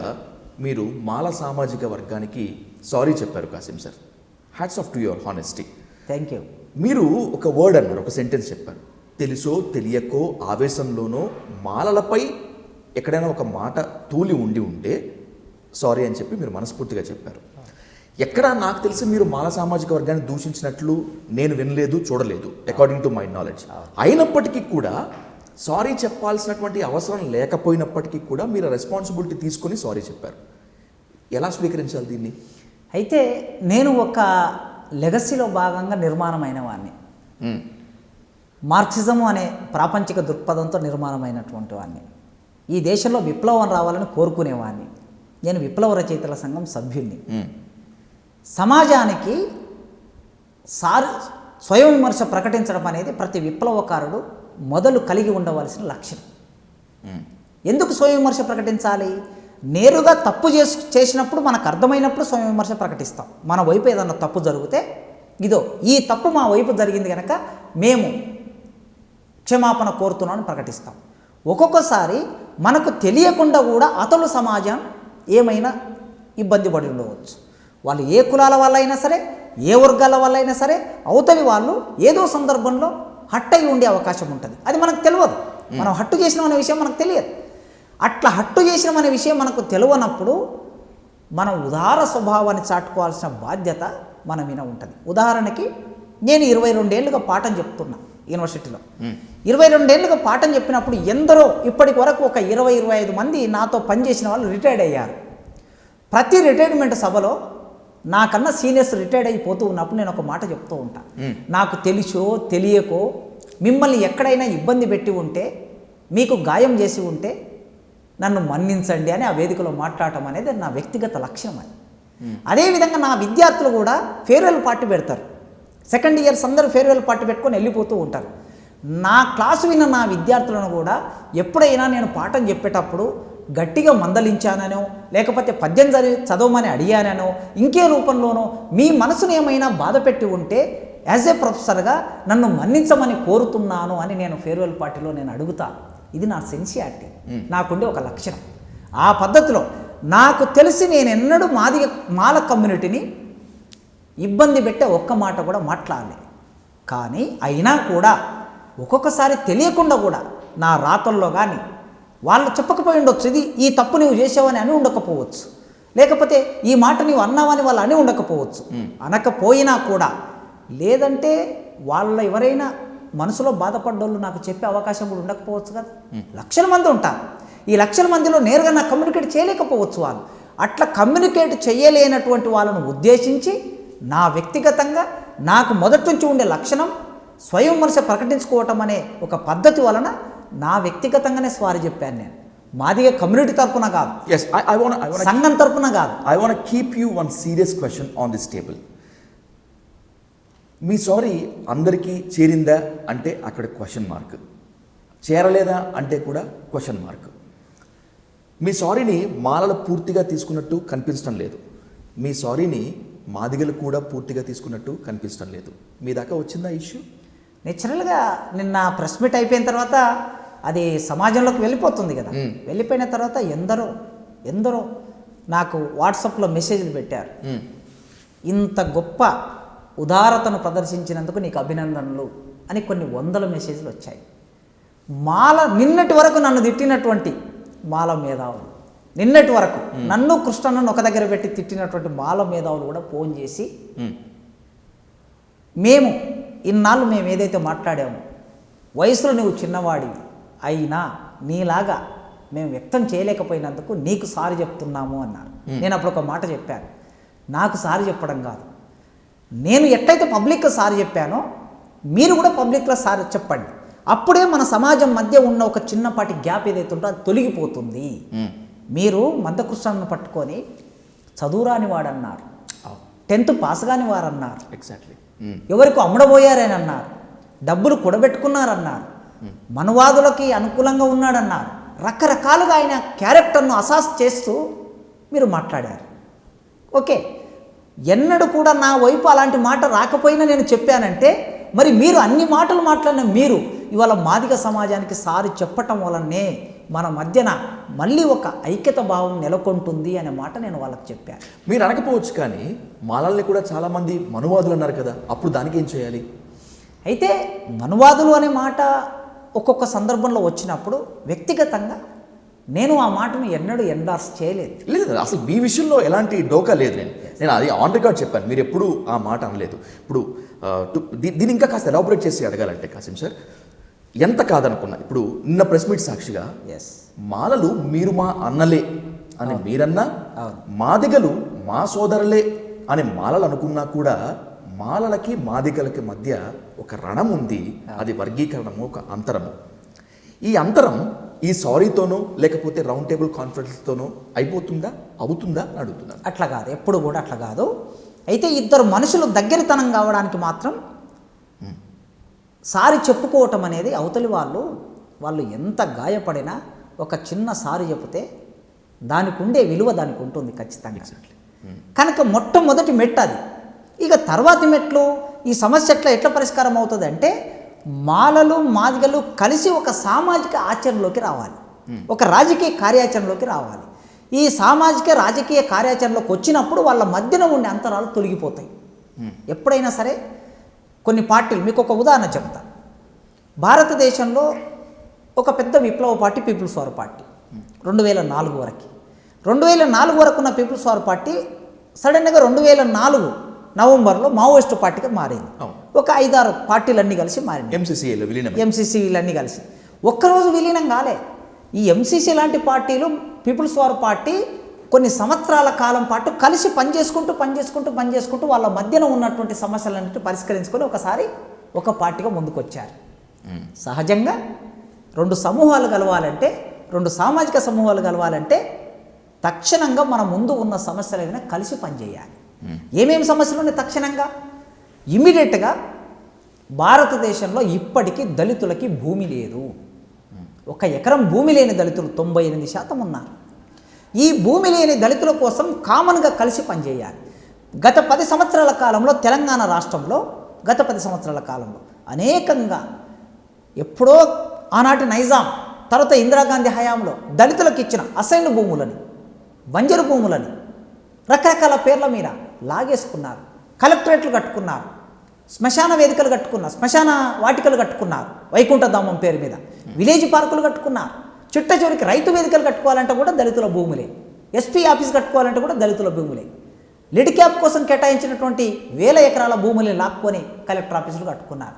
మీరు మాల సామాజిక వర్గానికి సారీ చెప్పారు Kasim sir. Hats off to your honesty. Thank you. మీరు ఒక వర్డ్ అన్నారు, ఒక సెంటెన్స్ చెప్పారు. తెలుసో తెలియకో ఆవేశంలోనో మాలలపై ఎక్కడైనా ఒక మాట తూలి ఉంటే సారీ అని చెప్పి మీరు మనస్ఫూర్తిగా చెప్పారు. ఎక్కడ నాకు తెలిసి మీరు మాల సామాజిక వర్గాన్ని దూషించినట్లు నేను వినలేదు, చూడలేదు, అకార్డింగ్ టు మై నాలెడ్జ్. అయినప్పటికీ కూడా సారీ చెప్పాల్సినటువంటి అవసరం లేకపోయినప్పటికీ కూడా మీరు రెస్పాన్సిబిలిటీ తీసుకొని సారీ చెప్పారు. ఎలా స్వీకరించాలి దీన్ని? అయితే నేను ఒక లెగసీలో భాగంగా నిర్మాణమైన వాడిని. మార్క్సిజం అనే ప్రాపంచిక దృక్పథంతో నిర్మాణమైనటువంటి వాడిని. ఈ దేశంలో విప్లవం రావాలని కోరుకునేవాడిని. నేను విప్లవ రచయితల సంఘం సభ్యుల్ని. సమాజానికి స్వయం విమర్శ ప్రకటించడం అనేది ప్రతి విప్లవకారుడు మొదలు కలిగి ఉండవలసిన లక్ష్యం. ఎందుకు స్వయం విమర్శ ప్రకటించాలి? నేరుగా తప్పు చేసినప్పుడు మనకు అర్థమైనప్పుడు స్వయం విమర్శ ప్రకటిస్తాం. మన వైపు ఏదన్నా తప్పు జరిగితే, ఇదో ఈ తప్పు మా వైపు జరిగింది కనుక మేము క్షమాపణ కోరుతున్నామని ప్రకటిస్తాం. ఒక్కొక్కసారి మనకు తెలియకుండా కూడా అతలు సమాజం ఏమైనా ఇబ్బంది పడి ఉండవచ్చు. వాళ్ళు ఏ కులాల వల్ల అయినా సరే, ఏ వర్గాల వల్ల అయినా సరే, అవతలి వాళ్ళు ఏదో సందర్భంలో హట్టై ఉండే అవకాశం ఉంటుంది. అది మనకు తెలియదు. మనం హట్టు చేసినాం అనే విషయం మనకు తెలియదు. అట్లా హట్టు చేసినాం అనే విషయం మనకు తెలియనప్పుడు మనం ఉదార స్వభావాన్ని చాటుకోవాల్సిన బాధ్యత మన మీద ఉంటుంది. ఉదాహరణకి నేను 22 ఏళ్ళుగా పాఠం చెప్తున్నా యూనివర్సిటీలో. 22 ఏళ్ళుగా పాఠం చెప్పినప్పుడు ఎందరో ఇప్పటికి వరకు ఒక 20-25 మంది నాతో పనిచేసిన వాళ్ళు రిటైర్డ్ అయ్యారు. ప్రతి రిటైర్మెంట్ సభలో నాకన్నా సీనియర్స్ రిటైర్డ్ అయిపోతూ ఉన్నప్పుడు నేను ఒక మాట చెప్తూ ఉంటాను, నాకు తెలుసో తెలియకో మిమ్మల్ని ఎక్కడైనా ఇబ్బంది పెట్టి ఉంటే, మీకు గాయం చేసి ఉంటే నన్ను మన్నించండి అని ఆ వేదికలో మాట్లాడటం అనేది నా వ్యక్తిగత లక్ష్యం. అది అదేవిధంగా నా విద్యార్థులు కూడా ఫేర్వెల్ పార్టీ పెడతారు. సెకండ్ ఇయర్స్ అందరూ ఫేర్వెల్ పార్టీ పెట్టుకొని వెళ్ళిపోతూ ఉంటారు. నా క్లాసు విన్న నా విద్యార్థులను కూడా ఎప్పుడైనా నేను పాఠం చెప్పేటప్పుడు గట్టిగా మందలించానో, లేకపోతే పద్యం చదవమని అడిగానో, ఇంకే రూపంలోనో మీ మనసును ఏమైనా బాధ పెట్టి ఉంటే యాజ్ ఏ ప్రొఫెసర్గా నన్ను మన్నించమని కోరుతున్నాను అని నేను ఫేర్వెల్ పార్టీలో నేను అడుగుతాను. ఇది నా సెన్సియారిటీ, నాకుండే ఒక లక్షణం. ఆ పద్ధతిలో నాకు తెలిసి నేను ఎన్నడూ మాల కమ్యూనిటీని ఇబ్బంది పెట్టే ఒక్క మాట కూడా మాట్లాడలే. కానీ అయినా కూడా ఒక్కొక్కసారి తెలియకుండా కూడా నా రాతల్లో కానీ వాళ్ళు చెప్పకపోయి ఉండొచ్చు, ఈ తప్పు నువ్వు చేసావని అని ఉండకపోవచ్చు, లేకపోతే ఈ మాట నీవు అన్నావని వాళ్ళు అని ఉండకపోవచ్చు. అనకపోయినా కూడా, లేదంటే వాళ్ళ ఎవరైనా మనసులో బాధపడ్డోళ్ళు నాకు చెప్పే అవకాశం కూడా ఉండకపోవచ్చు కదా. లక్షల మంది ఉంటారు. ఈ లక్షల మందిలో నేరుగా నాకు కమ్యూనికేట్ చేయలేకపోవచ్చు. వాళ్ళు అట్లా కమ్యూనికేట్ చేయలేనటువంటి వాళ్ళను ఉద్దేశించి నా వ్యక్తిగతంగా నాకు మొదటి నుంచి ఉండే లక్షణం స్వయం మనసు ప్రకటించుకోవటం అనే ఒక పద్ధతి వలన నా వ్యక్తిగతంగానే సారీ చెప్పాను. నేను మాదిగా కమ్యూనిటీ తరపున కాదు, సంఘం తరపున కాదు. I want keep you one serious question on this table. Me sorry అందరికీ చేరిందా అంటే అక్కడ క్వశ్చన్ మార్క్, చేరలేదా అంటే కూడా క్వశ్చన్ మార్క్. మీ సారీని మాలలు పూర్తిగా తీసుకున్నట్టు కనిపించడం లేదు, మీ సారీని మాదిగలు కూడా పూర్తిగా తీసుకున్నట్టు కనిపించడం లేదు. మీ దాకా వచ్చిందా ఇష్యూ? నేచురల్గా నిన్న ప్రెస్ మీట్ అయిపోయిన తర్వాత అది సమాజంలోకి వెళ్ళిపోతుంది కదా. వెళ్ళిపోయిన తర్వాత ఎందరో నాకు వాట్సాప్లో మెసేజ్లు పెట్టారు, ఇంత గొప్ప ఉదారతను ప్రదర్శించినందుకు నీకు అభినందనలు అని కొన్ని వందల మెసేజ్లు వచ్చాయి. నిన్నటి వరకు నన్ను తిట్టినటువంటి మాల మేధావులు, నిన్నటి వరకు నన్ను కృష్ణను ఒక దగ్గర పెట్టి తిట్టినటువంటి మాల మేధావులు కూడా ఫోన్ చేసి, ఇన్నాళ్ళు మేము ఏదైతే మాట్లాడామో, వయసులో నువ్వు చిన్నవాడివి అయినా నీలాగా మేము వ్యక్తం చేయలేకపోయినందుకు నీకు సారీ చెప్తున్నాము అన్నారు. నేను అప్పుడు ఒక మాట చెప్పాను, నాకు సారీ చెప్పడం కాదు, నేను ఎట్లయితే పబ్లిక్గా సారీ చెప్పానో మీరు కూడా పబ్లిక్లో సారీ చెప్పండి. అప్పుడే మన సమాజం మధ్య ఉన్న ఒక చిన్నపాటి గ్యాప్ ఏదైతే ఉందో అది తొలగిపోతుంది. మీరు మందకృష్ణను పట్టుకొని చదువురాని వాడన్నారు, 10th పాస్ కాని వారన్నారు, ఎగ్జాక్ట్లీ ఎవరికి అమ్ముడబోయారని అన్నారు, డబ్బులు కూడబెట్టుకున్నారన్నారు, మనువాదులకి అనుకూలంగా ఉన్నాడన్నారు. రకరకాలుగా ఆయన క్యారెక్టర్ను అసాస్ చేస్తూ మీరు మాట్లాడారు. ఓకే, ఎన్నడూ కూడా నా వైపు అలాంటి మాట రాకపోయినా నేను చెప్పానంటే, మరి మీరు అన్ని మాటలు మాట్లాడిన మీరు ఇవాళ మాదిగ సమాజానికి సారి చెప్పటం వలనే మన మధ్యన మళ్ళీ ఒక ఐక్యత భావం నెలకొంటుంది అనే మాట నేను వాళ్ళకి చెప్పాను. మీరు అనకపోవచ్చు, కానీ మాలల్ని కూడా చాలామంది మనువాదులు అన్నారు కదా, అప్పుడు దానికి ఏం చేయాలి? అయితే మనువాదులు అనే మాట ఒక్కొక్క సందర్భంలో వచ్చినప్పుడు వ్యక్తిగతంగా నేను ఆ మాటను ఎన్నడూ ఎండార్స్ చేయలేదు. లేదు, అసలు మీ విషయంలో ఎలాంటి డోకా లేదు. నేను అది ఆన్ రికార్డ్ చెప్పాను, మీరు ఎప్పుడు ఆ మాట అనలేదు. ఇప్పుడు దీన్ని ఇంకా కాస్త ఎలాబొరేట్ చేసి అడగాలంటే కాసిం సార్, ఎంత కాదనుకున్నా, ఇప్పుడు నిన్న ప్రెస్ మీట్ సాక్షిగా మాలలు మీరు మా అన్నలే అని మీరన్నా, మాదిగలు మా సోదరులే అని మాలలు అనుకున్నా కూడా మాలలకి మాదిగలకి మధ్య ఒక రణం ఉంది. అది వర్గీకరణము, ఒక అంతరము. ఈ అంతరం ఈ సారీతోనో లేకపోతే రౌండ్ టేబుల్ కాన్ఫరెన్స్తోనో అవుతుందా అని అడుగుతున్నాను. అట్లా కాదు, ఎప్పుడు కూడా అట్లా కాదు. అయితే ఇద్దరు మనుషులు దగ్గరితనం కావడానికి మాత్రం సారీ చెప్పుకోవటం అనేది, అవతలి వాళ్ళు ఎంత గాయపడినా ఒక చిన్న సారీ చెప్తే దానికి ఉండే విలువ దానికి ఉంటుంది ఖచ్చితంగా. కనుక మొట్టమొదటి మెట్టు అది. ఇక తర్వాతి మెట్లు ఈ సమస్య ఎట్లా పరిష్కారం అవుతుంది అంటే, మాలలు మాదిగలు కలిసి ఒక సామాజిక ఆచరణలోకి రావాలి, ఒక రాజకీయ కార్యాచరణలోకి రావాలి. ఈ సామాజిక రాజకీయ కార్యాచరణలోకి వచ్చినప్పుడు వాళ్ళ మధ్యన ఉండే అంతరాలు తొలగిపోతాయి. ఎప్పుడైనా సరే కొన్ని పార్టీలు, మీకు ఒక ఉదాహరణ చెప్తా. భారతదేశంలో ఒక పెద్ద విప్లవ పార్టీ పీపుల్స్ వార్ పార్టీ 2004 వరకు. 2004 వరకు ఉన్న పీపుల్స్ వార్ పార్టీ సడన్గా 2004 నవంబర్లో మావోయిస్టు పార్టీగా మారింది. ఒక 5-6 పార్టీలన్నీ కలిసి మారింది. ఎంసీసీలన్నీ కలిసి ఒక్కరోజు విలీనం కాలే. ఈ ఎంసీసీ లాంటి పార్టీలు పీపుల్స్ వార్ పార్టీ కొన్ని సంవత్సరాల కాలం పాటు కలిసి పనిచేసుకుంటూ వాళ్ళ మధ్యన ఉన్నటువంటి సమస్యలన్నిటి పరిష్కరించుకొని ఒకసారి ఒక పార్టీగా ముందుకొచ్చారు. సహజంగా రెండు సమూహాలు కలవాలంటే, రెండు సామాజిక సమూహాలు కలవాలంటే తక్షణంగా మన ముందు ఉన్న సమస్యలు ఏదైనా కలిసి పనిచేయాలి. ఏమేమి సమస్యలు ఉన్నాయి తక్షణంగా? ఇమ్మీడియట్గా భారతదేశంలో ఇప్పటికీ దళితులకి భూమి లేదు. 1 ఎకరం భూమి లేని దళితులు 98% ఉన్నారు. ఈ భూమి లేని దళితుల కోసం కామన్గా కలిసి పనిచేయాలి. గత 10 సంవత్సరాల కాలంలో తెలంగాణ రాష్ట్రంలో అనేకంగా ఎప్పుడో ఆనాటి నైజాం తర్వాత ఇందిరాగాంధీ హయాంలో దళితులకు ఇచ్చిన అసైన్డ్ భూములని, బంజరు భూములని రకరకాల పేర్ల మీద లాగేసుకున్నారు. కలెక్టరేట్లు కట్టుకున్నారు, శ్మశాన వేదికలు కట్టుకున్నారు, శ్మశాన వాటికలు కట్టుకున్నారు, వైకుంఠధామం పేరు మీద విలేజ్ పార్కులు కట్టుకున్నారు. చిట్ట చివరికి రైతు వేదికలు కట్టుకోవాలంటే కూడా దళితుల భూములే, ఎస్పీ ఆఫీస్ కట్టుకోవాలంటే కూడా దళితుల భూములే. లిడ్ క్యాప్ కోసం కేటాయించినటువంటి 1000 ఎకరాల భూముల్ని లాక్కొని కలెక్టర్ ఆఫీసులు కట్టుకున్నారు.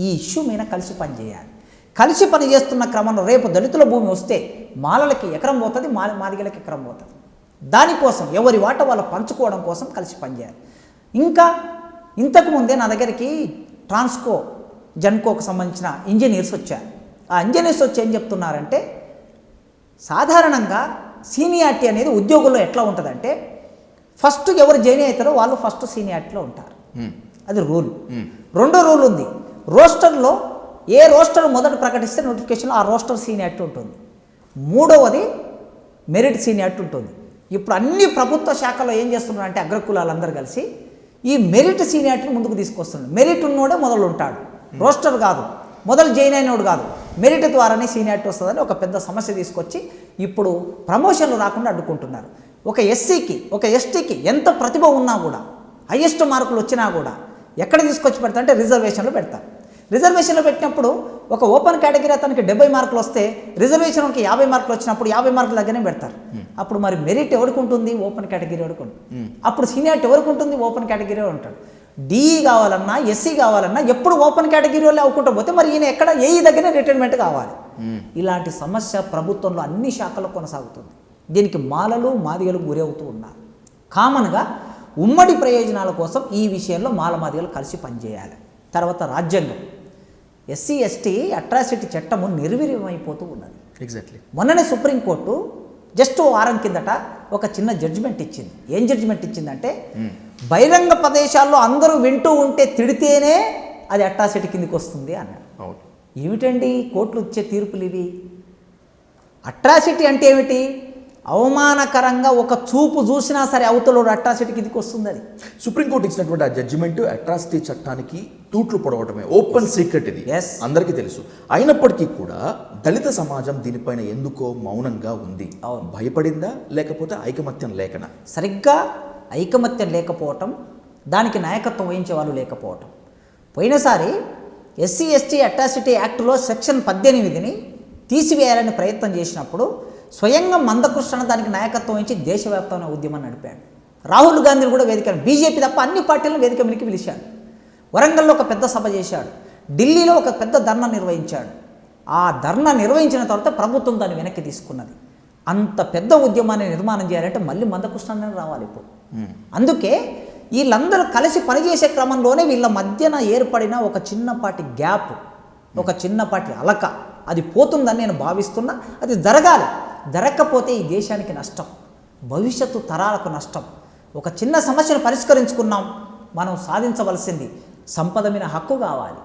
ఈ ఇష్యూ మీద కలిసి పనిచేయాలి. కలిసి పనిచేస్తున్న క్రమంలో రేపు దళితుల భూమి వస్తే మాలలకి ఎకరం పోతుంది, మాదిగలకి ఎకరం పోతుంది. దానికోసం ఎవరి వాట వాళ్ళు పంచుకోవడం కోసం కలిసి పనిచేయాలి. ఇంకా ఇంతకుముందే నా దగ్గరికి ట్రాన్స్కో జెన్కోకు సంబంధించిన ఇంజనీర్స్ వచ్చారు. ఆ ఇంజనీర్స్ వచ్చి ఏం చెప్తున్నారంటే, సాధారణంగా సీనియారిటీ అనేది ఉద్యోగుల్లో ఎట్లా ఉంటుందంటే, ఫస్ట్ ఎవరు జాయిన్ అవుతారో వాళ్ళు ఫస్ట్ సీనియారిటీలో ఉంటారు. అది రూల్. రెండో రూల్ ఉంది, రోస్టర్లో ఏ రోస్టర్ మొదట ప్రకటిస్తే నోటిఫికేషన్లో ఆ రోస్టర్ సీనియారిటీ ఉంటుంది. మూడవది మెరిట్ సీనియారిటీ ఉంటుంది. ఇప్పుడు అన్ని ప్రభుత్వ శాఖల్లో ఏం చేస్తున్నారంటే అగ్రకులాలందరూ కలిసి ఈ మెరిట్ సీనియారిటీని ముందుకు తీసుకొస్తున్నారు. మెరిట్ ఉన్నోడే మొదలు ఉంటాడు, రోస్టర్ కాదు, మొదలు జాయిన్ అయినోడు కాదు, మెరిట్ ద్వారానే సీనియారిటీ వస్తుందని ఒక పెద్ద సమస్య తీసుకొచ్చి ఇప్పుడు ప్రమోషన్లు రాకుండా అడ్డుకుంటున్నారు. ఒక ఎస్సీకి ఒక ఎస్టీకి ఎంత ప్రతిభ ఉన్నా కూడా, హయ్యెస్ట్ మార్కులు వచ్చినా కూడా ఎక్కడ తీసుకొచ్చి పెడతారు అంటే రిజర్వేషన్లో పెడతారు. రిజర్వేషన్లో పెట్టినప్పుడు ఒక ఓపెన్ కేటగిరీ అతనికి 70 మార్కులు వస్తే రిజర్వేషన్కి 50 మార్కులు వచ్చినప్పుడు 50 మార్కుల దగ్గరనే పెడతారు. అప్పుడు మరి మెరిట్ ఎవరికి ఉంటుంది? ఓపెన్ కేటగిరీ ఎవరికి ఉంటుంది. అప్పుడు సీనియారిటీ ఎవరికి ఉంటుంది? ఓపెన్ కేటగిరీ ఉంటాడు. డిఈ కావాలన్నా ఎస్సీ కావాలన్నా ఎప్పుడు ఓపెన్ కేటగిరీ వాళ్ళు అవ్వకుండా పోతే మరి ఈయన ఎక్కడ ఏఈ దగ్గరనే రిటైర్మెంట్ కావాలి. ఇలాంటి సమస్య ప్రభుత్వంలో అన్ని శాఖల్లో కొనసాగుతుంది. దీనికి మాలలు మాదిగలు గురి అవుతూ ఉన్నారు. కామన్గా ఉమ్మడి ప్రయోజనాల కోసం ఈ విషయంలో మాల మాదిగలు కలిసి పనిచేయాలి. తర్వాత రాజ్యాంగం, ఎస్సీ ఎస్టీ అట్రాసిటీ చట్టము నిర్వీర్యమైపోతూ ఉన్నది. ఎగ్జాక్ట్లీ. మొన్ననే సుప్రీంకోర్టు జస్ట్ వారం కిందట ఒక చిన్న జడ్జిమెంట్ ఇచ్చింది. ఏం జడ్జిమెంట్ ఇచ్చిందంటే, బహిరంగ ప్రదేశాల్లో అందరూ వింటూ ఉంటే తిడితేనే అది అట్రాసిటీ కిందికి వస్తుంది అన్నాడు. ఏమిటండి కోర్టులు ఇచ్చే తీర్పులు ఇవి? అట్రాసిటీ అంటే ఏమిటి? అవమానకరంగా ఒక చూపు చూసినా సరే అవతలోడు అట్రాసిటీ కిందికి వస్తుంది. అది సుప్రీంకోర్టు ఇచ్చినటువంటి ఆ జడ్జిమెంట్ అట్రాసిటీ చట్టానికి తూట్లు పొడవటమే, ఓపెన్ సీక్రెట్ ఇది, అందరికీ తెలుసు. అయినప్పటికీ కూడా దళిత సమాజం దీనిపైన ఎందుకో మౌనంగా ఉంది. భయపడిందా లేకపోతే ఐకమత్యం లేకనా? సరిగ్గా ఐకమత్యం లేకపోవటం, దానికి నాయకత్వం వహించే వాళ్ళు లేకపోవటం. పోయినసారి ఎస్సీ ఎస్టీ అట్రాసిటీ యాక్ట్లో సెక్షన్ 18ని తీసివేయాలని ప్రయత్నం చేసినప్పుడు స్వయంగా మందకృష్ణ దానికి నాయకత్వం వహించి దేశవ్యాప్తమైన ఉద్యమం నడిపాడు. రాహుల్ గాంధీని కూడా వేదిక, బీజేపీ తప్ప అన్ని పార్టీలను వేదిక మీదకి పిలిచాడు. వరంగల్లో ఒక పెద్ద సభ చేశాడు, ఢిల్లీలో ఒక పెద్ద ధర్నా నిర్వహించాడు. ఆ ధర్నా నిర్వహించిన తర్వాత ప్రభుత్వం దాన్ని వెనక్కి తీసుకున్నది. అంత పెద్ద ఉద్యమాన్ని నిర్మాణం చేయాలంటే మళ్ళీ మందకృష్ణ రావాలి ఇప్పుడు. అందుకే వీళ్ళందరూ కలిసి పనిచేసే క్రమంలోనే వీళ్ళ మధ్యన ఏర్పడిన ఒక చిన్నపాటి గ్యాప్, ఒక చిన్నపాటి అలక, అది పోతుందని నేను భావిస్తున్నా. అది జరగాలి. జరగకపోతే ఈ దేశానికి నష్టం, భవిష్యత్తు తరాలకు నష్టం. ఒక చిన్న సమస్యను పరిష్కరించుకున్నాం, మనం సాధించవలసింది సంపద మీద హక్కు కావాలి,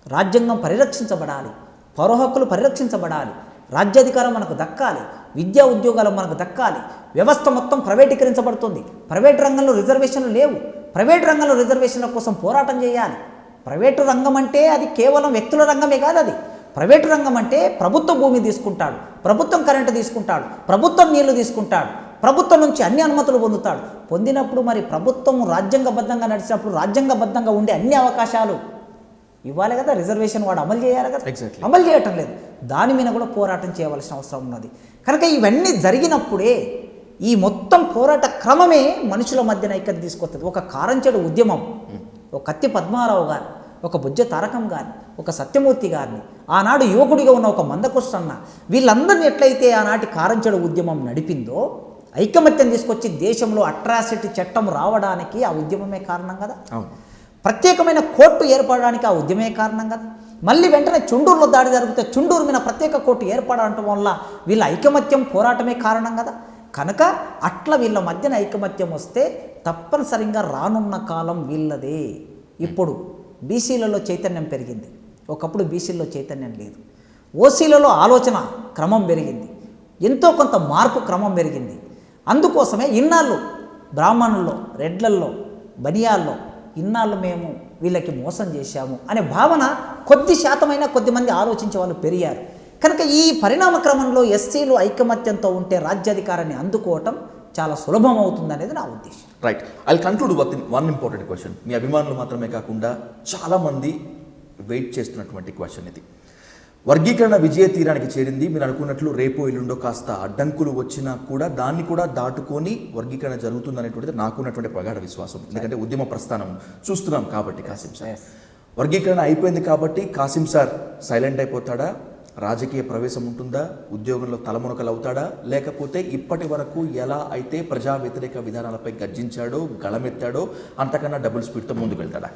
రాజ్యాంగం పరిరక్షించబడాలి, పౌర హక్కులు పరిరక్షించబడాలి, రాజ్యాధికారం మనకు దక్కాలి, విద్యా ఉద్యోగాలు మనకు దక్కాలి. వ్యవస్థ మొత్తం ప్రైవేటీకరించబడుతుంది. ప్రైవేటు రంగంలో రిజర్వేషన్లు లేవు. ప్రైవేటు రంగంలో రిజర్వేషన్ల కోసం పోరాటం చేయాలి. ప్రైవేటు రంగం అంటే అది కేవలం వ్యక్తుల రంగమే కాదు. అది ప్రైవేటు రంగం అంటే ప్రభుత్వ భూమి తీసుకుంటాడు, ప్రభుత్వం కరెంటు తీసుకుంటాడు, ప్రభుత్వం నీళ్లు తీసుకుంటాడు, ప్రభుత్వం నుంచి అన్ని అనుమతులు పొందుతాడు. పొందినప్పుడు మరి ప్రభుత్వం రాజ్యాంగబద్ధంగా నడిచినప్పుడు రాజ్యాంగబద్ధంగా ఉండే అన్ని అవకాశాలు ఇవ్వాలి కదా. రిజర్వేషన్ వాడు అమలు చేయాలి కదా. అమలు చేయటం లేదు. దాని మీద కూడా పోరాటం చేయవలసిన అవసరం ఉన్నది. కనుక ఇవన్నీ జరిగినప్పుడే ఈ మొత్తం పోరాట క్రమమే మనుషుల మధ్యన ఐక్యత తీసుకొస్తుంది. ఒక కారంచెడు ఉద్యమం, ఒక కత్తి పద్మారావు గారు, ఒక బుజ్జ తారకం గారిని, ఒక సత్యమూర్తి గారిని, ఆనాడు యువకుడిగా ఉన్న ఒక మందకృష్ణ, వీళ్ళందరినీ ఎట్లయితే ఆనాటి కారంచెడు ఉద్యమం నడిపిందో ఐకమత్యం తీసుకొచ్చి దేశంలో అట్రాసిటీ చట్టం రావడానికి ఆ ఉద్యమమే కారణం కదా. అవును. ప్రత్యేకమైన కోర్టు ఏర్పడడానికి ఆ ఉద్యమే కారణం కదా. మళ్ళీ వెంటనే చుండూరులో దాడి జరిగితే చుండూరు మీద ప్రత్యేక కోర్టు ఏర్పడటం వల్ల వీళ్ళ ఐకమత్యం పోరాటమే కారణం కదా. కనుక అట్లా వీళ్ళ మధ్యన ఐకమత్యం వస్తే తప్పనిసరిగా రానున్న కాలం వీళ్ళదే. ఇప్పుడు బీసీలలో చైతన్యం పెరిగింది, ఒకప్పుడు బీసీలలో చైతన్యం లేదు. ఓసీలలో ఆలోచన క్రమం పెరిగింది, ఎంతో కొంత మార్పు క్రమం పెరిగింది. అందుకోసమే ఇన్నాళ్ళు బ్రాహ్మణుల్లో, రెడ్లల్లో, బనియాల్లో ఇన్నాళ్ళు మేము వీళ్ళకి మోసం చేశాము అనే భావన కొద్ది శాతమైనా కొద్దిమంది ఆలోచించే వాళ్ళు పెరిగారు. కనుక ఈ పరిణామ క్రమంలో ఎస్సీలు ఐకమత్యంతో ఉంటే రాజ్యాధికారాన్ని అందుకోవటం చాలా సులభం అవుతుంది అనేది నా ఉద్దేశం. Right. I conclude one important question. మీ అభిమానులు మాత్రమే కాకుండా చాలామంది వెయిట్ చేస్తున్నటువంటి క్వశ్చన్ ఇది. వర్గీకరణ విజయ తీరానికి చేరింది. మీరు అనుకున్నట్లు రేపో ఎల్లుండో కాస్త అడ్డంకులు వచ్చినా కూడా దాన్ని కూడా దాటుకొని వర్గీకరణ జరుగుతుందనేటువంటిది నాకున్నటువంటి ప్రగాఢ విశ్వాసం. ఎందుకంటే ఉద్యమ ప్రస్థానం చూస్తున్నాం కాబట్టి. కాసిం సార్ వర్గీకరణ అయిపోయింది కాబట్టి కాసిం సార్ సైలెంట్ అయిపోతాడా? రాజకీయ ప్రవేశం ఉంటుందా? ఉద్యోగంలో తలమునకలు అవుతాడా? లేకపోతే ఇప్పటి వరకు ఎలా అయితే ప్రజా వ్యతిరేక విధానాలపై గర్జించాడో, గళమెత్తాడో అంతకన్నా డబుల్ స్పీడ్తో ముందుకు వెళ్తాడా?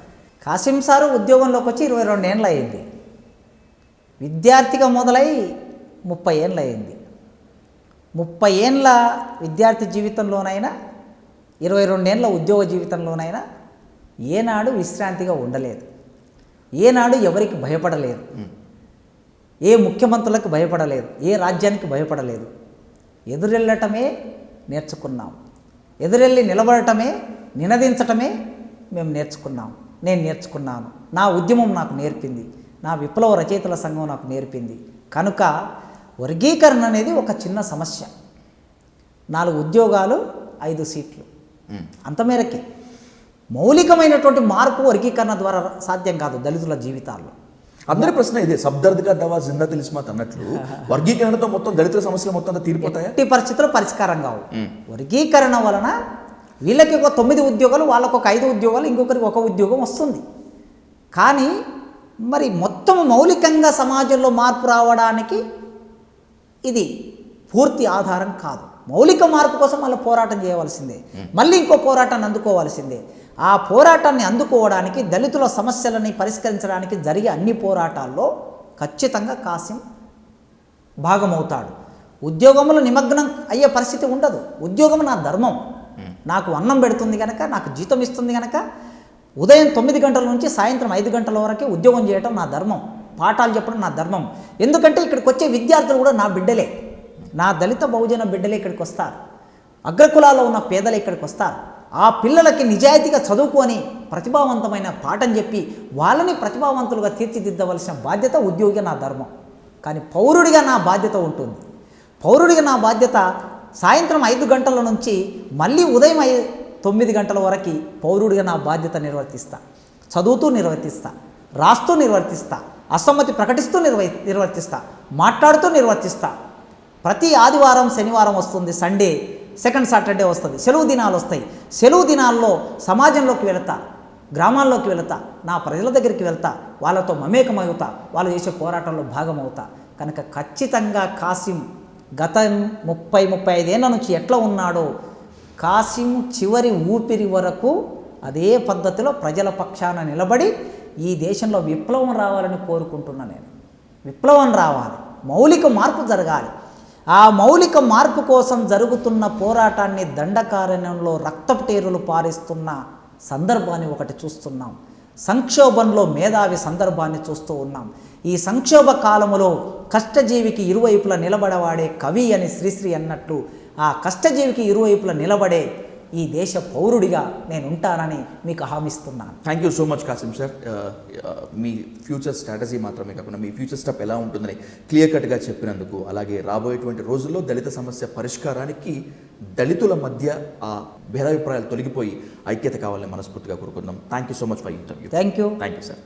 కాసిం సారు ఉద్యోగంలోకి వచ్చి 22 ఏళ్ళు అయింది. విద్యార్థిగా మొదలై 30 ఏళ్ళు అయింది. 30 ఏళ్ళ విద్యార్థి జీవితంలోనైనా 22 ఏళ్ళ ఉద్యోగ జీవితంలోనైనా ఏనాడు విశ్రాంతిగా ఉండలేదు, ఏనాడు ఎవరికి భయపడలేదు, ఏ ముఖ్యమంత్రులకు భయపడలేదు, ఏ రాజ్యానికి భయపడలేదు. ఎదురెళ్ళటమే నేర్చుకున్నాం, ఎదురెళ్ళి నిలబడటమే, నినదించటమే మేము నేర్చుకున్నాం. నేను నేర్చుకున్నాను, నా ఉద్యమం నాకు నేర్పింది, నా విప్లవ రచయితల సంఘం నాకు నేర్పింది. కనుక వర్గీకరణ అనేది ఒక చిన్న సమస్య. 4 ఉద్యోగాలు 5 సీట్లు అంత మేరకే. మౌలికమైనటువంటి మార్పు వర్గీకరణ ద్వారా సాధ్యం కాదు దళితుల జీవితాల్లో. అందరి ప్రశ్న ఇదే, సబ్దర్ద్గా దవా జిందా తెలిసిమాత్ అన్నట్లు వర్గీకరణతో మొత్తం దళితుల సమస్యలు మొత్తం తీరిపోతాయా? ఎట్టి పరిస్థితుల్లో పరిష్కారం కావు. వర్గీకరణ వలన వీళ్ళకి ఒక 9 ఉద్యోగాలు, వాళ్ళకు ఒక 5 ఉద్యోగాలు, ఇంకొకరికి 1 ఉద్యోగం వస్తుంది. కానీ మరి మొత్తం మౌలికంగా సమాజంలో మార్పు రావడానికి ఇది పూర్తి ఆధారం కాదు. మౌలిక మార్పు కోసం మళ్ళీ పోరాటం చేయవలసిందే, మళ్ళీ ఇంకో పోరాటాన్ని అందుకోవాల్సిందే. ఆ పోరాటాన్ని అందుకోవడానికి, దళితుల సమస్యలని పరిష్కరించడానికి జరిగే అన్ని పోరాటాల్లో ఖచ్చితంగా కాసిం భాగమవుతాడు. ఉద్యోగంలో నిమగ్నం అయ్యే పరిస్థితి ఉండదు. ఉద్యోగం నా ధర్మం, నాకు అన్నం పెడుతుంది కనుక, నాకు జీతం ఇస్తుంది కనుక ఉదయం 9 గంటల నుంచి సాయంత్రం 5 గంటల వరకే ఉద్యోగం చేయటం నా ధర్మం, పాఠాలు చెప్పడం నా ధర్మం. ఎందుకంటే ఇక్కడికి వచ్చే విద్యార్థులు కూడా నా బిడ్డలే, నా దళిత బహుజన బిడ్డలే ఇక్కడికి వస్తారు, అగ్రకులాల్లో ఉన్న పేదలు ఇక్కడికి వస్తారు. ఆ పిల్లలకి నిజాయితీగా చదువుకొని ప్రతిభావంతమైన పాఠం చెప్పి వాళ్ళని ప్రతిభావంతులుగా తీర్చిదిద్దవలసిన బాధ్యత ఉద్యోగిగా నా ధర్మం. కానీ పౌరుడిగా నా బాధ్యత ఉంటుంది. పౌరుడిగా నా బాధ్యత సాయంత్రం 5 గంటల నుంచి మళ్ళీ ఉదయం 9 గంటల వరకు పౌరుడిగా నా బాధ్యత నిర్వర్తిస్తా. చదువుతూ నిర్వర్తిస్తా, రాస్తూ నిర్వర్తిస్తా, అసమ్మతి ప్రకటిస్తూ నిర్వర్తిస్తా, మాట్లాడుతూ నిర్వర్తిస్తా. ప్రతి ఆదివారం, శనివారం వస్తుంది, సండే, సెకండ్ సాటర్డే వస్తుంది, సెలవు దినాలు వస్తాయి. సెలవు దినాల్లో సమాజంలోకి వెళతా, గ్రామాల్లోకి వెళతా, నా ప్రజల దగ్గరికి వెళ్తా, వాళ్ళతో మమేకమవుతా, వాళ్ళు చేసే పోరాటంలో భాగమవుతా. కనుక ఖచ్చితంగా కాసిం గత 30-35 ఏళ్ళ నుంచి ఎట్లా ఉన్నాడో కాసిం చివరి ఊపిరి వరకు అదే పద్ధతిలో ప్రజల పక్షాన నిలబడి ఈ దేశంలో విప్లవం రావాలని కోరుకుంటున్నా. నేను విప్లవం రావాలి, మౌలిక మార్పు జరగాలి. ఆ మౌలిక మార్పు కోసం జరుగుతున్న పోరాటాన్ని దండకారణ్యంలో రక్తపుటేరులు పారిస్తున్న సందర్భాన్ని ఒకటి చూస్తున్నాం. సంక్షోభంలో మేధావి సందర్భాన్ని చూస్తూ ఉన్నాం. ఈ సంక్షోభ కాలములో కష్టజీవికి ఇరువైపులా నిలబడవాడే కవి అని శ్రీశ్రీ అన్నట్లు ఆ కష్టజీవికి ఇరువైపులా నిలబడే ఈ దేశ పౌరుడిగా నేను ఉంటానని మీకు హామీస్తున్నాను. Thank you so much Kasim sir. మీ ఫ్యూచర్ స్ట్రాటజీ మాత్రమే కాకుండా మీ ఫ్యూచర్ స్టెప్ ఎలా ఉంటుందని క్లియర్ కట్గా చెప్పినందుకు, అలాగే రాబోయేటువంటి రోజుల్లో దళిత సమస్య పరిష్కారానికి దళితుల మధ్య ఆ భేదాభిప్రాయాలు తొలగిపోయి ఐక్యత కావాలని మనస్ఫూర్తిగా కోరుకుందాం. Thank you so much for interview. Thank you sir.